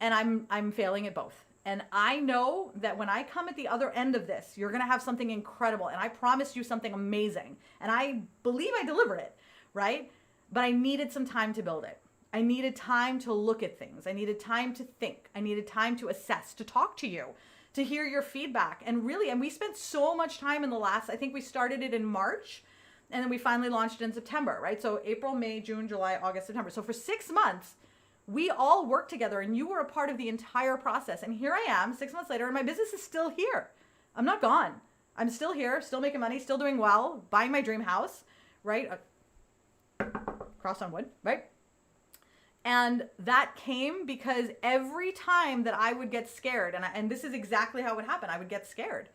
And I'm failing at both. And I know that when I come at the other end of this, you're going to have something incredible. And I promised you something amazing. And I believe I delivered it, right? But I needed some time to build it. I needed time to look at things. I needed time to think. I needed time to assess, to talk to you, to hear your feedback. And we spent so much time in I think we started it in March. And then we finally launched it in September, right? So April, May, June, July, August, September. So for 6 months, we all worked together and you were a part of the entire process. And here I am 6 months later and my business is still here. I'm not gone. I'm still here, still making money, still doing well, buying my dream house, right? Cross on wood, right? And that came because every time that I would get scared, and this is exactly how it would happen, I would get scared.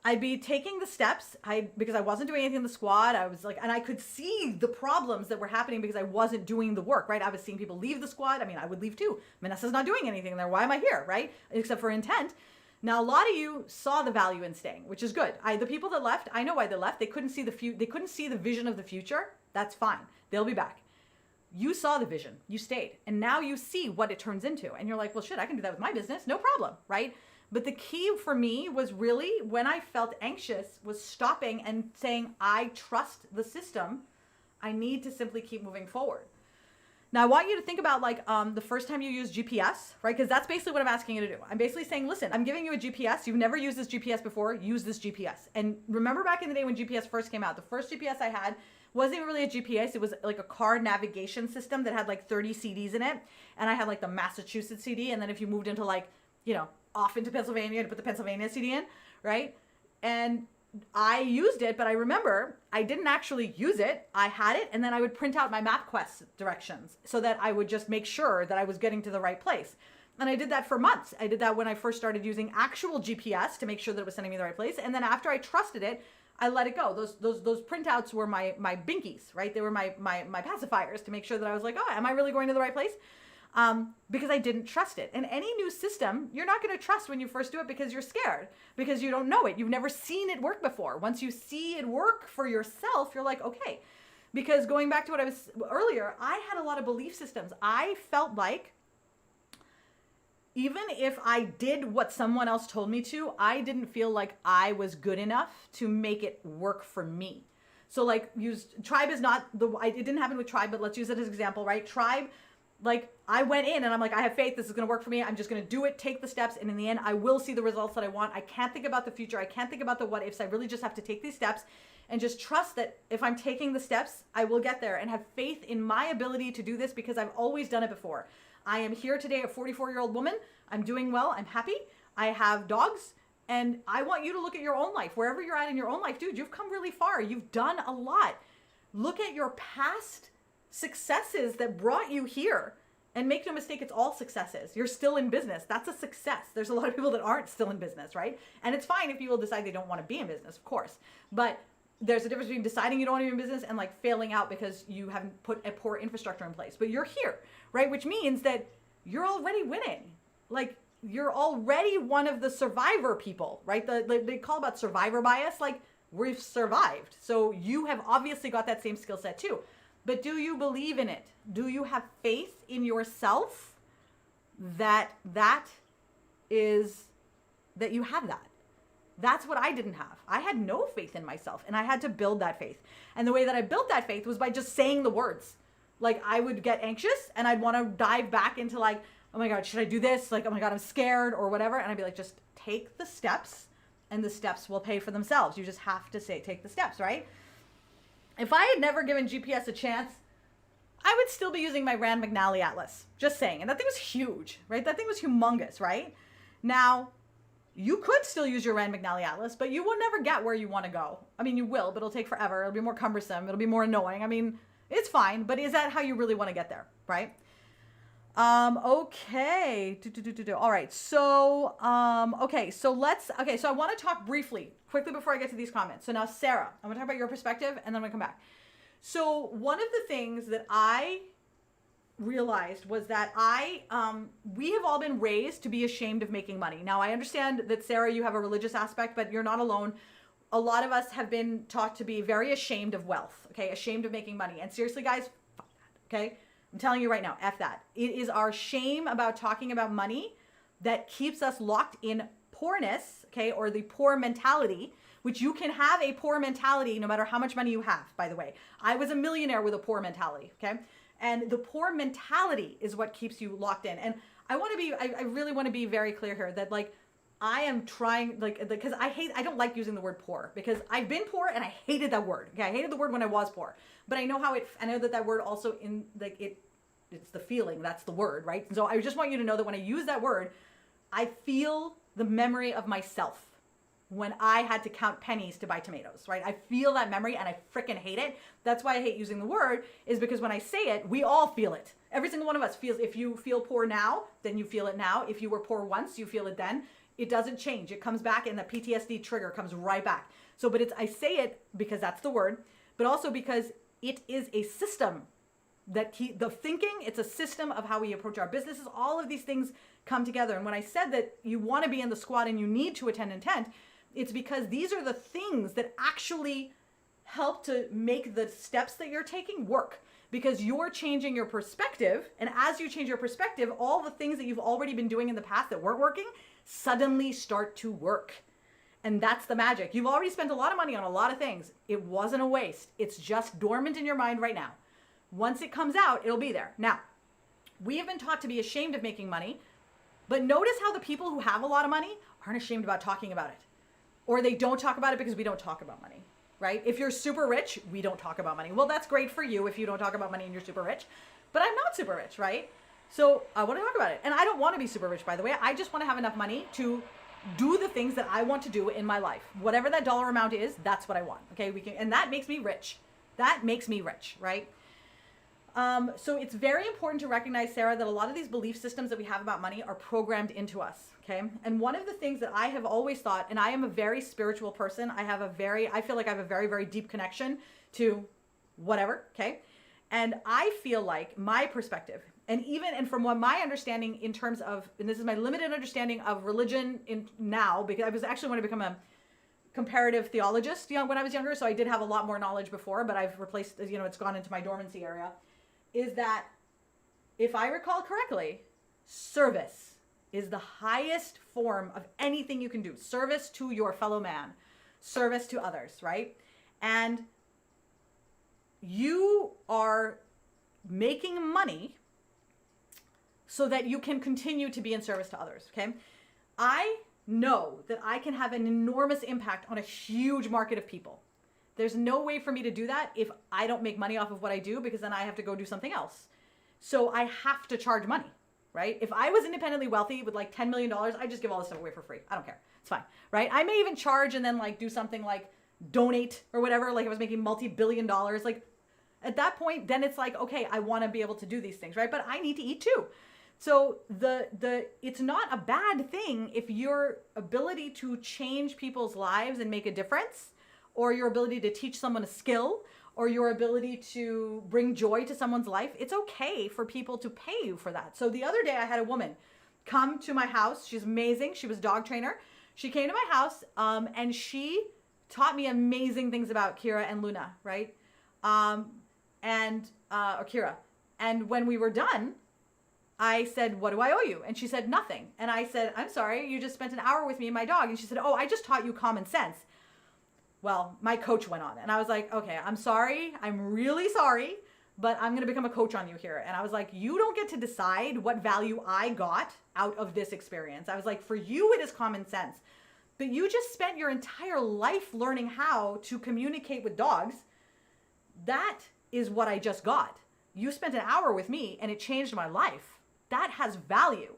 I'd be taking the steps, because I wasn't doing anything in the squad. I was like, and I could see the problems that were happening because I wasn't doing the work, right? I was seeing people leave the squad. I mean, I would leave too. Vanessa's not doing anything there. Why am I here, right? Except for intent. Now, a lot of you saw the value in staying, which is good. The people that left, I know why they left. They couldn't see the vision of the future. That's fine. They'll be back. You saw the vision. You stayed. And now you see what it turns into. And you're like, well, shit, I can do that with my business. No problem, right? But the key for me was really when I felt anxious was stopping and saying, I trust the system. I need to simply keep moving forward. Now, I want you to think about the first time you use GPS, right? Because that's basically what I'm asking you to do. I'm basically saying, listen, I'm giving you a GPS. You've never used this GPS before. Use this GPS. And remember back in the day when GPS first came out, the first GPS I had wasn't even really a GPS. It was like a car navigation system that had 30 CDs in it. And I had the Massachusetts CD. And then if you moved into off into Pennsylvania to put the Pennsylvania CD in, right? And I used it, but I remember I didn't actually use it. I had it, and then I would print out my MapQuest directions so that I would just make sure that I was getting to the right place. And I did that for months. I did that when I first started using actual GPS to make sure that it was sending me the right place. And then after I trusted it, I let it go. Those printouts were my binkies, right? They were my pacifiers to make sure that I was like, oh, am I really going to the right place? Because I didn't trust it. And any new system, you're not going to trust when you first do it because you're scared, because you don't know it. You've never seen it work before. Once you see it work for yourself, you're like, okay. Because going back to what I was earlier, I had a lot of belief systems. I felt like even if I did what someone else told me to, I didn't feel like I was good enough to make it work for me. So like Tribe is not it didn't happen with Tribe, but let's use it as an example, right? Tribe, like I went in and I'm like, I have faith, this is going to work for me. I'm just going to do it, take the steps. And in the end, I will see the results that I want. I can't think about the future. I can't think about the what ifs. I really just have to take these steps and just trust that if I'm taking the steps, I will get there, and have faith in my ability to do this because I've always done it before. I am here today, a 44-year-old woman. I'm doing well. I'm happy. I have dogs. And I want you to look at your own life. Wherever you're at in your own life, dude, you've come really far. You've done a lot. Look at your past successes that brought you here. And make no mistake, it's all successes. You're still in business. That's a success. There's a lot of people that aren't still in business, right? And it's fine if people decide they don't want to be in business, of course. But there's a difference between deciding you don't want to be in business and like failing out because you haven't put a poor infrastructure in place. But you're here, right? Which means that you're already winning. Like, you're already one of the survivor people, right? They call about survivor bias. Like, we've survived. So you have obviously got that same skill set too. But do you believe in it? Do you have faith in yourself that you have that? That's what I didn't have. I had no faith in myself, and I had to build that faith. And the way that I built that faith was by just saying the words. Like, I would get anxious and I'd want to dive back into like, oh my God, should I do this? Like, oh my God, I'm scared or whatever. And I'd be like, just take the steps and the steps will pay for themselves. You just have to take the steps, right? If I had never given GPS a chance, I would still be using my Rand McNally Atlas. Just saying. And that thing was huge, right? That thing was humongous, right? Now, you could still use your Rand McNally Atlas, but you will never get where you want to go. I mean, you will, but it'll take forever. It'll be more cumbersome. It'll be more annoying. I mean, it's fine, but is that how you really want to get there, right? Okay. All right. So, so I want to talk briefly, quickly before I get to these comments. So now, Sarah, I'm going to talk about your perspective and then I'm going to come back. So one of the things that I realized was that we have all been raised to be ashamed of making money. Now, I understand that, Sarah, you have a religious aspect, but you're not alone. A lot of us have been taught to be very ashamed of wealth, okay? Ashamed of making money. And seriously, guys, fuck that, okay? I'm telling you right now, F that. It is our shame about talking about money that keeps us locked in poorness, okay, or the poor mentality, which you can have a poor mentality no matter how much money you have, by the way. I was a millionaire with a poor mentality, okay? And the poor mentality is what keeps you locked in. And I really want to be very clear here that, like, I am trying, like, because I don't like using the word poor because I've been poor and I hated that word. Okay, I hated the word when I was poor, but I know I know that word also it's the feeling, that's the word, right? And so I just want you to know that when I use that word, I feel the memory of myself when I had to count pennies to buy tomatoes, right? I feel that memory and I freaking hate it. That's why I hate using the word, is because when I say it, we all feel it. Every single one of us feels, if you feel poor now, then you feel it now. If you were poor once, you feel it then. It doesn't change. It comes back and the PTSD trigger comes right back. So, but I say it because that's the word, but also because it is a system the thinking, it's a system of how we approach our businesses. All of these things come together. And when I said that you want to be in the squad and you need to attend intent, it's because these are the things that actually help to make the steps that you're taking work, because you're changing your perspective. And as you change your perspective, all the things that you've already been doing in the past that weren't working suddenly start to work. And that's the magic. You've already spent a lot of money on a lot of things. It wasn't a waste. It's just dormant in your mind right now. Once it comes out, it'll be there. Now, we have been taught to be ashamed of making money, but notice how the people who have a lot of money aren't ashamed about talking about it. Or they don't talk about it because we don't talk about money, right? If you're super rich, we don't talk about money. Well, that's great for you if you don't talk about money and you're super rich, but I'm not super rich, right? So I want to talk about it. And I don't want to be super rich, by the way. I just want to have enough money to do the things that I want to do in my life. Whatever that dollar amount is, that's what I want. Okay. And that makes me rich. That makes me rich, right? So it's very important to recognize, Sarah, that a lot of these belief systems that we have about money are programmed into us. Okay. And one of the things that I have always thought, and I am a very spiritual person. I feel like I have a very, very deep connection to whatever. Okay. And I feel like my perspective, and from what my understanding in terms of, and this is my limited understanding of religion now, because I was actually want to become a comparative theologist, when I was younger. So I did have a lot more knowledge before, but I've replaced, it's gone into my dormancy area, is that if I recall correctly, service is the highest form of anything you can do. Service to your fellow man, service to others, right? And you are making money so that you can continue to be in service to others, okay? I know that I can have an enormous impact on a huge market of people. There's no way for me to do that if I don't make money off of what I do, because then I have to go do something else. So I have to charge money, right? If I was independently wealthy with like $10 million, I'd just give all this stuff away for free. I don't care. It's fine, right? I may even charge and then like do something like donate or whatever. Like if I was making multi-billion dollars, like at that point, then it's like, okay, I want to be able to do these things, right? But I need to eat too. So it's not a bad thing if your ability to change people's lives and make a difference, or your ability to teach someone a skill, or your ability to bring joy to someone's life, it's okay for people to pay you for that. So the other day I had a woman come to my house. She's amazing. She was a dog trainer. She came to my house and she taught me amazing things about Kira and Luna, right? Or Kira. And when we were done, I said, what do I owe you? And she said, nothing. And I said, I'm sorry, you just spent an hour with me and my dog. And she said, oh, I just taught you common sense. Well, my coach went on and I was like, okay, I'm sorry. I'm really sorry, but I'm going to become a coach on you here. And I was like, you don't get to decide what value I got out of this experience. I was like, for you, it is common sense, but you just spent your entire life learning how to communicate with dogs. That is what I just got. You spent an hour with me and it changed my life. That has value.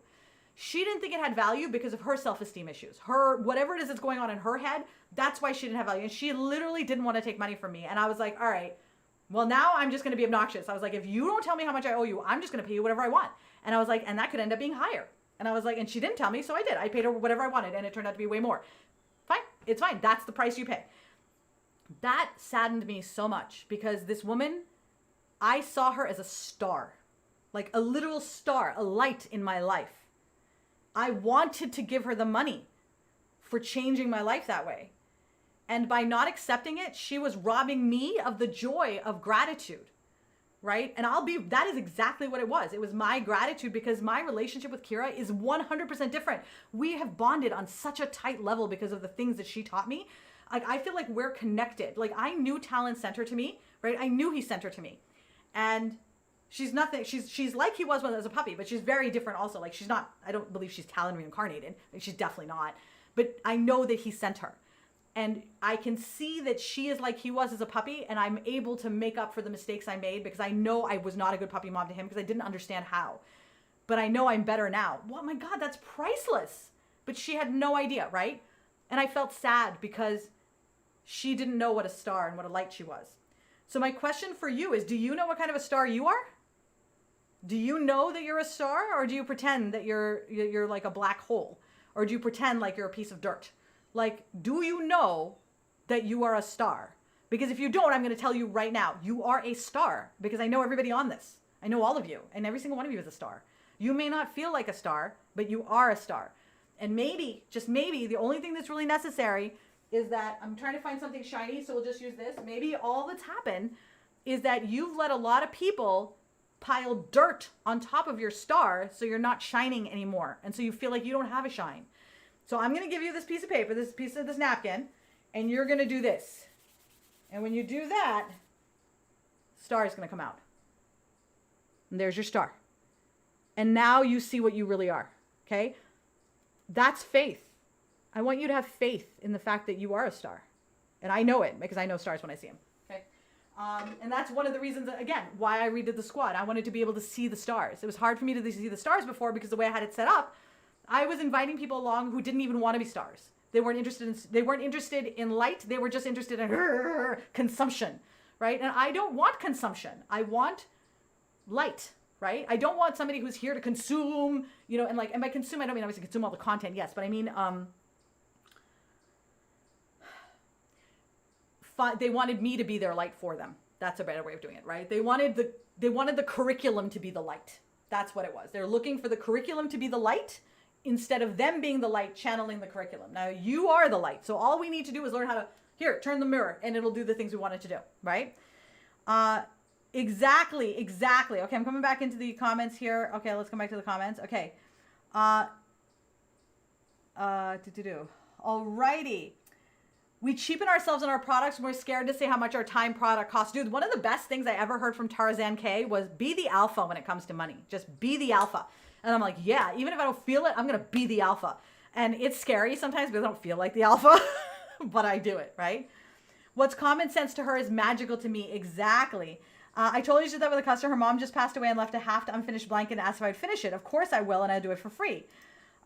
She didn't think it had value because of her self-esteem issues. Whatever it is that's going on in her head, that's why she didn't have value. And she literally didn't want to take money from me. And I was like, all right, well, now I'm just going to be obnoxious. I was like, if you don't tell me how much I owe you, I'm just going to pay you whatever I want. And I was like, and that could end up being higher. And I was like, and she didn't tell me, so I did. I paid her whatever I wanted, and it turned out to be way more. Fine. It's fine. That's the price you pay. That saddened me so much because this woman, I saw her as a star. Like a literal star, a light in my life. I wanted to give her the money for changing my life that way. And by not accepting it, she was robbing me of the joy of gratitude, right? And that is exactly what it was. It was my gratitude because my relationship with Kira is 100% different. We have bonded on such a tight level because of the things that she taught me. Like, I feel like we're connected. Like, I knew Talon sent her to me, right? I knew he sent her to me. And she's nothing. She's like he was when I was a puppy, but she's very different also. Like, she's not, I don't believe she's Talon reincarnated. Like, she's definitely not. But I know that he sent her. And I can see that she is like he was as a puppy, and I'm able to make up for the mistakes I made because I know I was not a good puppy mom to him because I didn't understand how. But I know I'm better now. Well, my God, that's priceless. But she had no idea, right? And I felt sad because she didn't know what a star and what a light she was. So my question for you is, do you know what kind of a star you are? Do you know that you're a star, or do you pretend that you're like a black hole? Or do you pretend like you're a piece of dirt? Like, do you know that you are a star? Because if you don't, I'm going to tell you right now, you are a star, because I know everybody on this. I know all of you, and every single one of you is a star. You may not feel like a star, but you are a star. And maybe, just maybe, the only thing that's really necessary is that, I'm trying to find something shiny, so we'll just use this. Maybe all that's happened is that you've let a lot of people pile dirt on top of your star, so you're not shining anymore. And so you feel like you don't have a shine. So I'm going to give you this piece of paper, this piece of this napkin, and you're going to do this. And when you do that, star is going to come out. And there's your star. And now you see what you really are. Okay? That's faith. I want you to have faith in the fact that you are a star. And I know it because I know stars when I see them. Okay? And that's one of the reasons, again, why I redid the squad. I wanted to be able to see the stars. It was hard for me to see the stars before because the way I had it set up, I was inviting people along who didn't even want to be stars. They weren't interested in light. They were just interested in consumption, right? And I don't want consumption. I want light, right? I don't want somebody who's here to consume, and by consume, I don't mean obviously consume all the content, yes, but I mean, they wanted me to be their light for them. That's a better way of doing it, right? They wanted the curriculum to be the light. That's what it was. They're looking for the curriculum to be the light instead of them being the light channeling the curriculum. Now you are the light. So all we need to do is learn how to, turn the mirror and it'll do the things we want it to do, right? Exactly. Okay, I'm coming back into the comments here. Okay, let's come back to the comments. Okay. Alrighty. We cheapen ourselves in our products when we're scared to say how much our time product costs. Dude, one of the best things I ever heard from Tarzan K was be the alpha when it comes to money. Just be the alpha. And I'm like, yeah, even if I don't feel it, I'm going to be the alpha. And it's scary sometimes because I don't feel like the alpha, but I do it, right? What's common sense to her is magical to me. Exactly. I totally did that with a customer. Her mom just passed away and left a half to unfinished blanket and asked if I'd finish it. Of course I will, and I'd do it for free.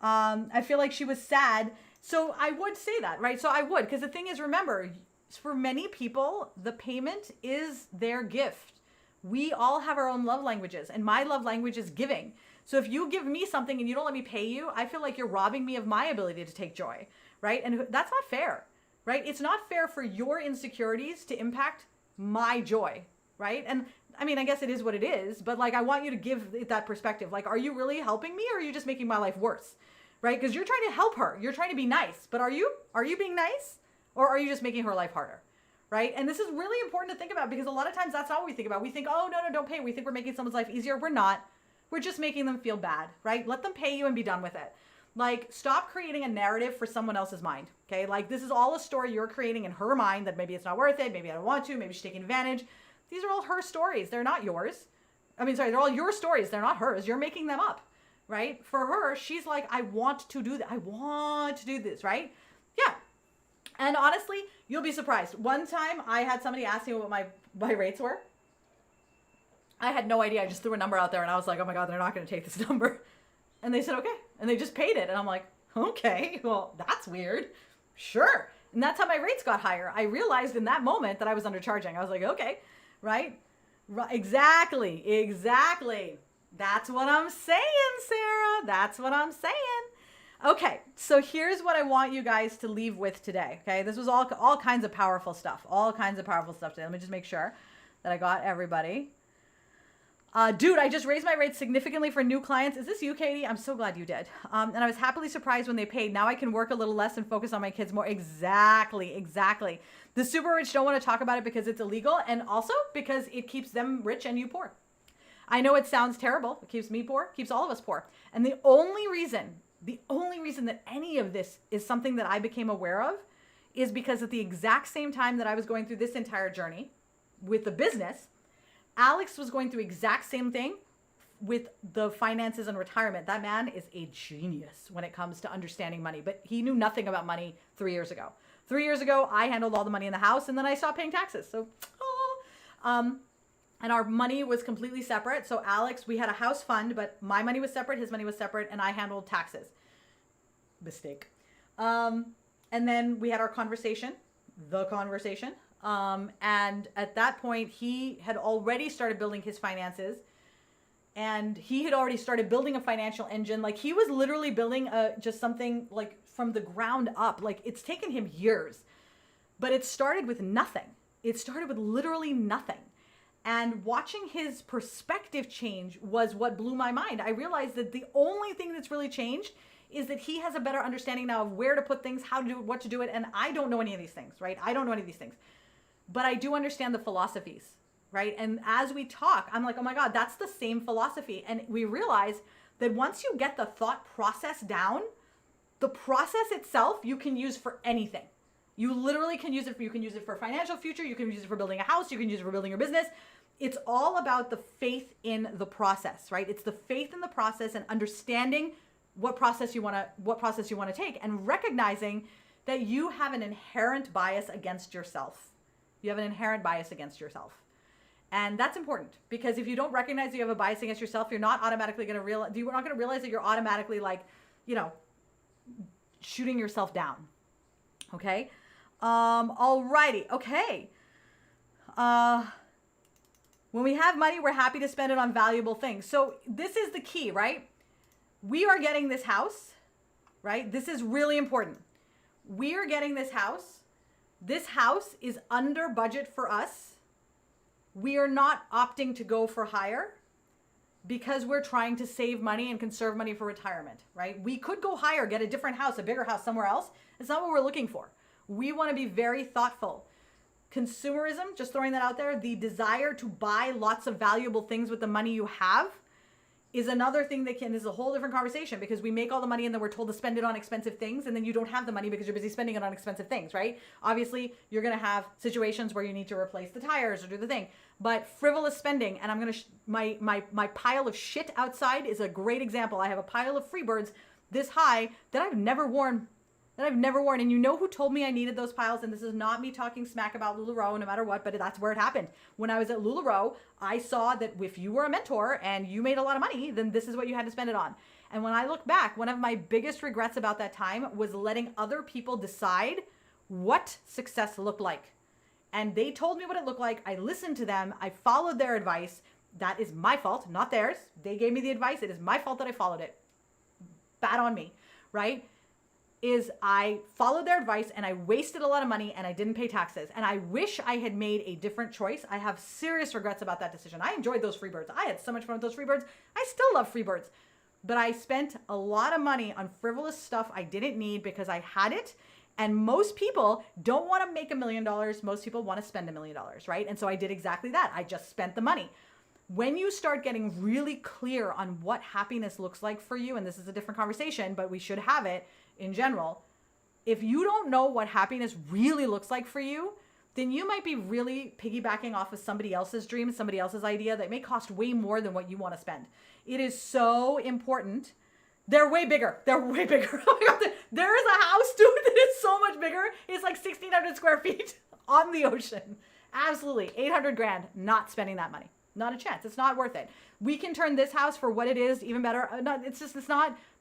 I feel like she was sad. So I would say that, right? So I would, because the thing is, remember, for many people, the payment is their gift. We all have our own love languages, and my love language is giving. So if you give me something and you don't let me pay you, I feel like you're robbing me of my ability to take joy, right? And that's not fair, right? It's not fair for your insecurities to impact my joy, right? And I mean, I guess it is what it is, but like, I want you to give it that perspective. Like, are you really helping me or are you just making my life worse? Right? Because you're trying to help her. You're trying to be nice. But are you being nice? Or are you just making her life harder? Right? And this is really important to think about because a lot of times that's not what we think about. We think, oh, no, don't pay. We think we're making someone's life easier. We're not. We're just making them feel bad, right? Let them pay you and be done with it. Like, stop creating a narrative for someone else's mind, okay? Like, this is all a story you're creating in her mind that maybe it's not worth it. Maybe I don't want to. Maybe she's taking advantage. These are all her stories. They're not yours. They're all your stories. They're not hers. You're making them up. Right? For her, she's like, I want to do that. I want to do this, right? Yeah. And honestly, you'll be surprised. One time I had somebody ask me what my rates were. I had no idea. I just threw a number out there and I was like, oh my God, they're not going to take this number. And they said, okay. And they just paid it. And I'm like, okay, well, that's weird. Sure. And that's how my rates got higher. I realized in that moment that I was undercharging. I was like, okay, right? Exactly. That's what I'm saying, Sarah. That's what I'm saying. Okay, so here's what I want you guys to leave with today, okay? This was all kinds of powerful stuff. All kinds of powerful stuff today. Let me just make sure that I got everybody. Dude, I just raised my rates significantly for new clients. Is this you, Katie? I'm so glad you did. And I was happily surprised when they paid. Now I can work a little less and focus on my kids more. Exactly. The super rich don't want to talk about it because it's illegal and also because it keeps them rich and you poor. I know it sounds terrible. It keeps me poor, keeps all of us poor. And the only reason that any of this is something that I became aware of is because at the exact same time that I was going through this entire journey with the business, Alex was going through exact same thing with the finances and retirement. That man is a genius when it comes to understanding money, but he knew nothing about money 3 years ago. 3 years ago, I handled all the money in the house and then I stopped paying taxes. So, and our money was completely separate. So Alex, we had a house fund, but my money was separate, his money was separate, and I handled taxes. Mistake. And then we had our conversation, and at that point, he had already started building his finances, and he had already started building a financial engine. Like, he was literally building just something like from the ground up. Like, it's taken him years, but it started with nothing. It started with literally nothing. And watching his perspective change was what blew my mind. I realized that the only thing that's really changed is that he has a better understanding now of where to put things, how to do it, what to do it. And I don't know any of these things, right? I don't know any of these things. But I do understand the philosophies, right? And as we talk, I'm like, oh my God, that's the same philosophy. And we realize that once you get the thought process down, the process itself you can use for anything. You literally can use it for, you can use it for financial future. You can use it for building a house. You can use it for building your business. It's all about the faith in the process, right? It's the faith in the process and understanding what process you want to take and recognizing that you have an inherent bias against yourself. You have an inherent bias against yourself. And that's important, because if you don't recognize you have a bias against yourself, you're not automatically going to realize, you're not going to realize that you're automatically like, shooting yourself down. Okay. Alrighty. Okay. When we have money, we're happy to spend it on valuable things. So this is the key, right? We are getting this house, right? This is really important. We are getting this house. This house is under budget for us. We are not opting to go for higher because we're trying to save money and conserve money for retirement, right? We could go higher, get a different house, a bigger house somewhere else. It's not what we're looking for. We want to be very thoughtful. Consumerism, just throwing that out there, the desire to buy lots of valuable things with the money you have is another thing that this is a whole different conversation, because we make all the money and then we're told to spend it on expensive things, and then you don't have the money because you're busy spending it on expensive things, right? Obviously, you're going to have situations where you need to replace the tires or do the thing, but frivolous spending, and I'm going to, my pile of shit outside is a great example. I have a pile of Freebirds this high that I've never worn. And you know who told me I needed those piles? And this is not me talking smack about LuLaRoe no matter what, but that's where it happened. When I was at LuLaRoe, I saw that if you were a mentor and you made a lot of money, then this is what you had to spend it on. And when I look back, one of my biggest regrets about that time was letting other people decide what success looked like. And they told me what it looked like. I listened to them. I followed their advice. That is my fault, not theirs. They gave me the advice. It is my fault that I followed it. Bad on me, right? Is I followed their advice and I wasted a lot of money and I didn't pay taxes. And I wish I had made a different choice. I have serious regrets about that decision. I enjoyed those Freebirds. I had so much fun with those Freebirds. I still love Freebirds. But I spent a lot of money on frivolous stuff I didn't need because I had it. And most people don't want to make $1 million. Most people want to spend $1 million, right? And so I did exactly that. I just spent the money. When you start getting really clear on what happiness looks like for you, and this is a different conversation, but we should have it in general, if you don't know what happiness really looks like for you, then you might be really piggybacking off of somebody else's dream, somebody else's idea that may cost way more than what you want to spend. It is so important. They're way bigger. Oh my God. There is a house, dude, that is so much bigger. It's like 1,600 square feet on the ocean. Absolutely. 800 grand, not spending that money. Not a chance. It's not worth it. We can turn this house for what it is even better.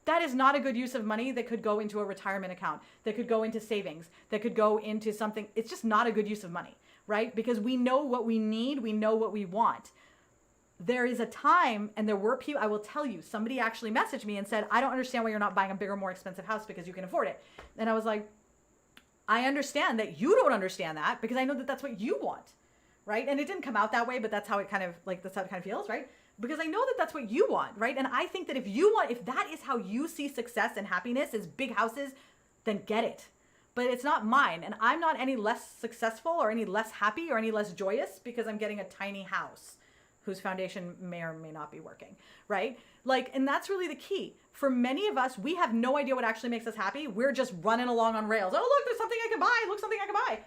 That is not a good use of money that could go into a retirement account, that could go into savings, that could go into something. It's just not a good use of money, right? Because we know what we need. We know what we want. There is a time, and there were people, I will tell you, somebody actually messaged me and said, I don't understand why you're not buying a bigger, more expensive house because you can afford it. And I was like, I understand that you don't understand that because I know that that's what you want, right? And it didn't come out that way, but that's how it kind of feels, right? Because I know that that's what you want, right? And I think that if that is how you see success and happiness is big houses, then get it. But it's not mine. And I'm not any less successful or any less happy or any less joyous because I'm getting a tiny house whose foundation may or may not be working, right? And that's really the key. For many of us, we have no idea what actually makes us happy. We're just running along on rails. Oh, look, there's something I can buy. Look, something I can buy.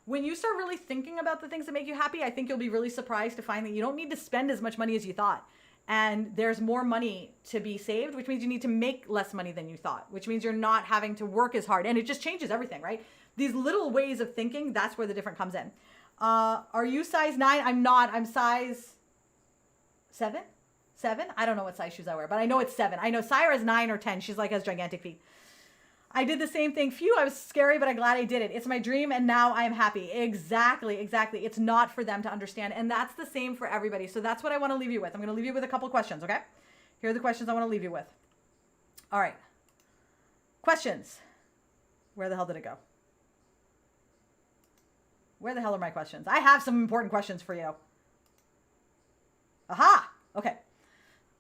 When you start really thinking about the things that make you happy, I think you'll be really surprised to find that you don't need to spend as much money as you thought. And there's more money to be saved, which means you need to make less money than you thought, which means you're not having to work as hard. And it just changes everything, right? These little ways of thinking, that's where the difference comes in. Are you size 9? I'm not. I'm size 7? 7? I don't know what size shoes I wear, but I know it's 7. I know Syra's 9 or 10. She's has gigantic feet. I did the same thing. Phew, I was scary, but I'm glad I did it. It's my dream, and now I am happy. Exactly. It's not for them to understand, and that's the same for everybody. So that's what I want to leave you with. I'm going to leave you with a couple questions, okay? Here are the questions I want to leave you with. All right. Questions. Where the hell did it go? Where the hell are my questions? I have some important questions for you. Aha! Okay.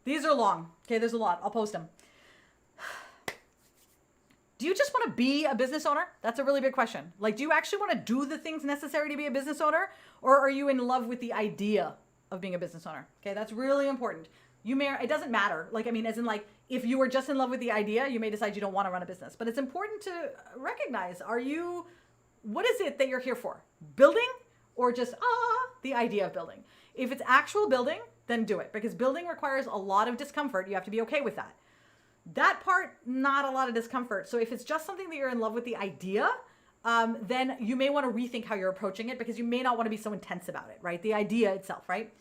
These are long. Okay, there's a lot. I'll post them. Do you just want to be a business owner? That's a really big question. Do you actually want to do the things necessary to be a business owner? Or are you in love with the idea of being a business owner? Okay, that's really important. It doesn't matter. If you were just in love with the idea, you may decide you don't want to run a business. But it's important to recognize, what is it that you're here for? Building or just, the idea of building? If it's actual building, then do it. Because building requires a lot of discomfort. You have to be okay with that. That part, not a lot of discomfort. So if it's just something that you're in love with the idea then you may want to rethink how you're approaching it, because you may not want to be so intense about it, right? The idea itself, right?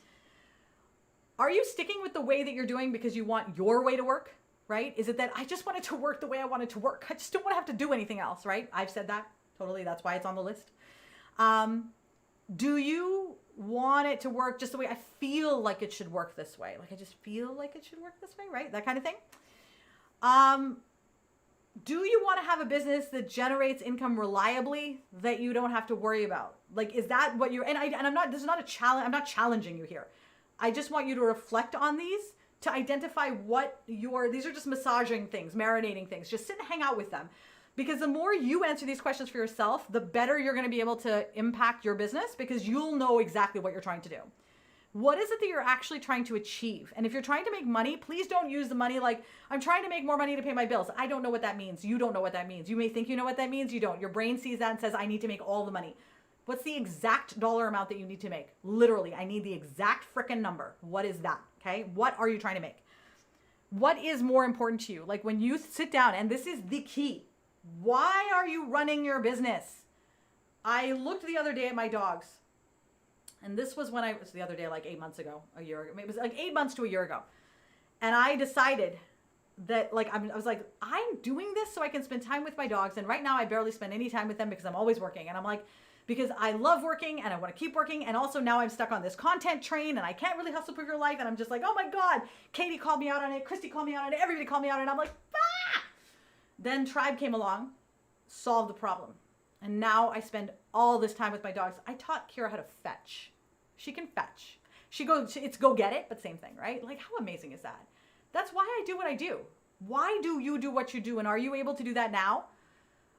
Are you sticking with the way that you're doing because you want your way to work, right? Is it that I just want it to work the way I want it to work? I just don't want to have to do anything else, right? I've said that totally. That's why it's on the list. Do you want it to work just the way I feel like it should work this way? Like I just feel like it should work this way, right? That kind of thing. Do you want to have a business that generates income reliably that you don't have to worry about? Like, is that what you're, and I'm not, this is not a challenge. I'm not challenging you here. I just want you to reflect on these to identify what these are just massaging things, marinating things. Just sit and hang out with them. Because the more you answer these questions for yourself, the better you're going to be able to impact your business, because you'll know exactly what you're trying to do. What is it that you're actually trying to achieve? And if you're trying to make money, please don't use the money like, I'm trying to make more money to pay my bills. I don't know what that means. You don't know what that means. You may think you know what that means. You don't. Your brain sees that and says, I need to make all the money. What's the exact dollar amount that you need to make? Literally, I need the exact frickin' number. What is that? Okay. What are you trying to make? What is more important to you? Like when you sit down, and this is the key. Why are you running your business? I looked the other day at my dogs. And this was when it was the other day, like 8 months ago, a year ago. It was like 8 months to a year ago. And I decided that I was like, I'm doing this so I can spend time with my dogs. And right now I barely spend any time with them because I'm always working. And I'm like, because I love working and I want to keep working. And also now I'm stuck on this content train and I can't really hustle proof your life. And I'm just like, oh my God, Katie called me out on it. Christy called me out on it. Everybody called me out on it. And I'm like, ah! Then Tribe came along, solved the problem. And now I spend all this time with my dogs. I taught Kira how to fetch. She can fetch. It's go get it, but same thing, right? Like, how amazing is that? That's why I do what I do. Why do you do what you do? And are you able to do that now?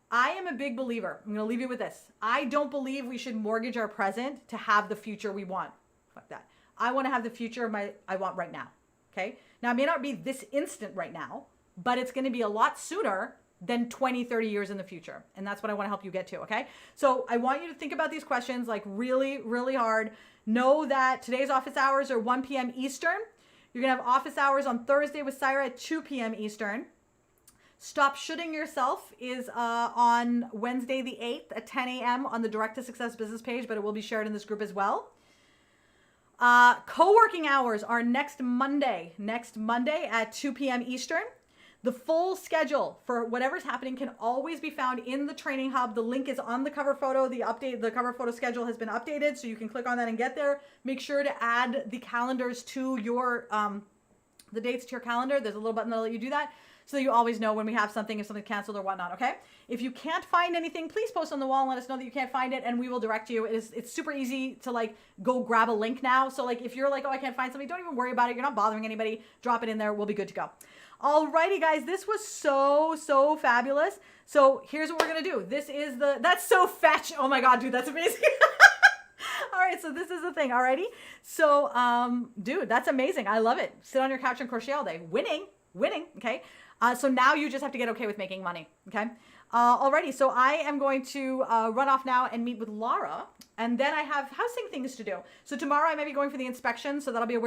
I am a big believer. I'm going to leave you with this. I don't believe we should mortgage our present to have the future we want. Fuck that. I want to have the future I want right now. Okay. Now it may not be this instant right now, but it's going to be a lot sooner than 20, 30 years in the future. And that's what I want to help you get to. Okay. So I want you to think about these questions like really, really hard. Know that today's office hours are 1 p.m. Eastern. You're going to have office hours on Thursday with Syra at 2 p.m. Eastern. Stop Shooting Yourself is on Wednesday the 8th at 10 a.m. on the Direct to Success business page, but it will be shared in this group as well. Co-working hours are next Monday at 2 p.m. Eastern. The full schedule for whatever's happening can always be found in the training hub. The link is on the cover photo. The cover photo schedule has been updated, so you can click on that and get there. Make sure to add the calendars to your, the dates to your calendar. There's a little button that'll let you do that, so that you always know when we have something, if something's canceled or whatnot, okay? If you can't find anything, please post on the wall and let us know that you can't find it, and we will direct you. It's super easy to like go grab a link now. So like if you're like, oh, I can't find something, don't even worry about it. You're not bothering anybody. Drop it in there. We'll be good to go. Alrighty, guys, this was so fabulous. So here's what we're gonna do. That's so fetch. Oh my God, dude, that's amazing. All right, so this is the thing, alrighty? So, dude, that's amazing. I love it. Sit on your couch and crochet all day. Winning, okay? So now you just have to get okay with making money, okay? Alrighty, so I am going to run off now and meet with Laura, and then I have housing things to do. So tomorrow I may be going for the inspection, so that'll be a weird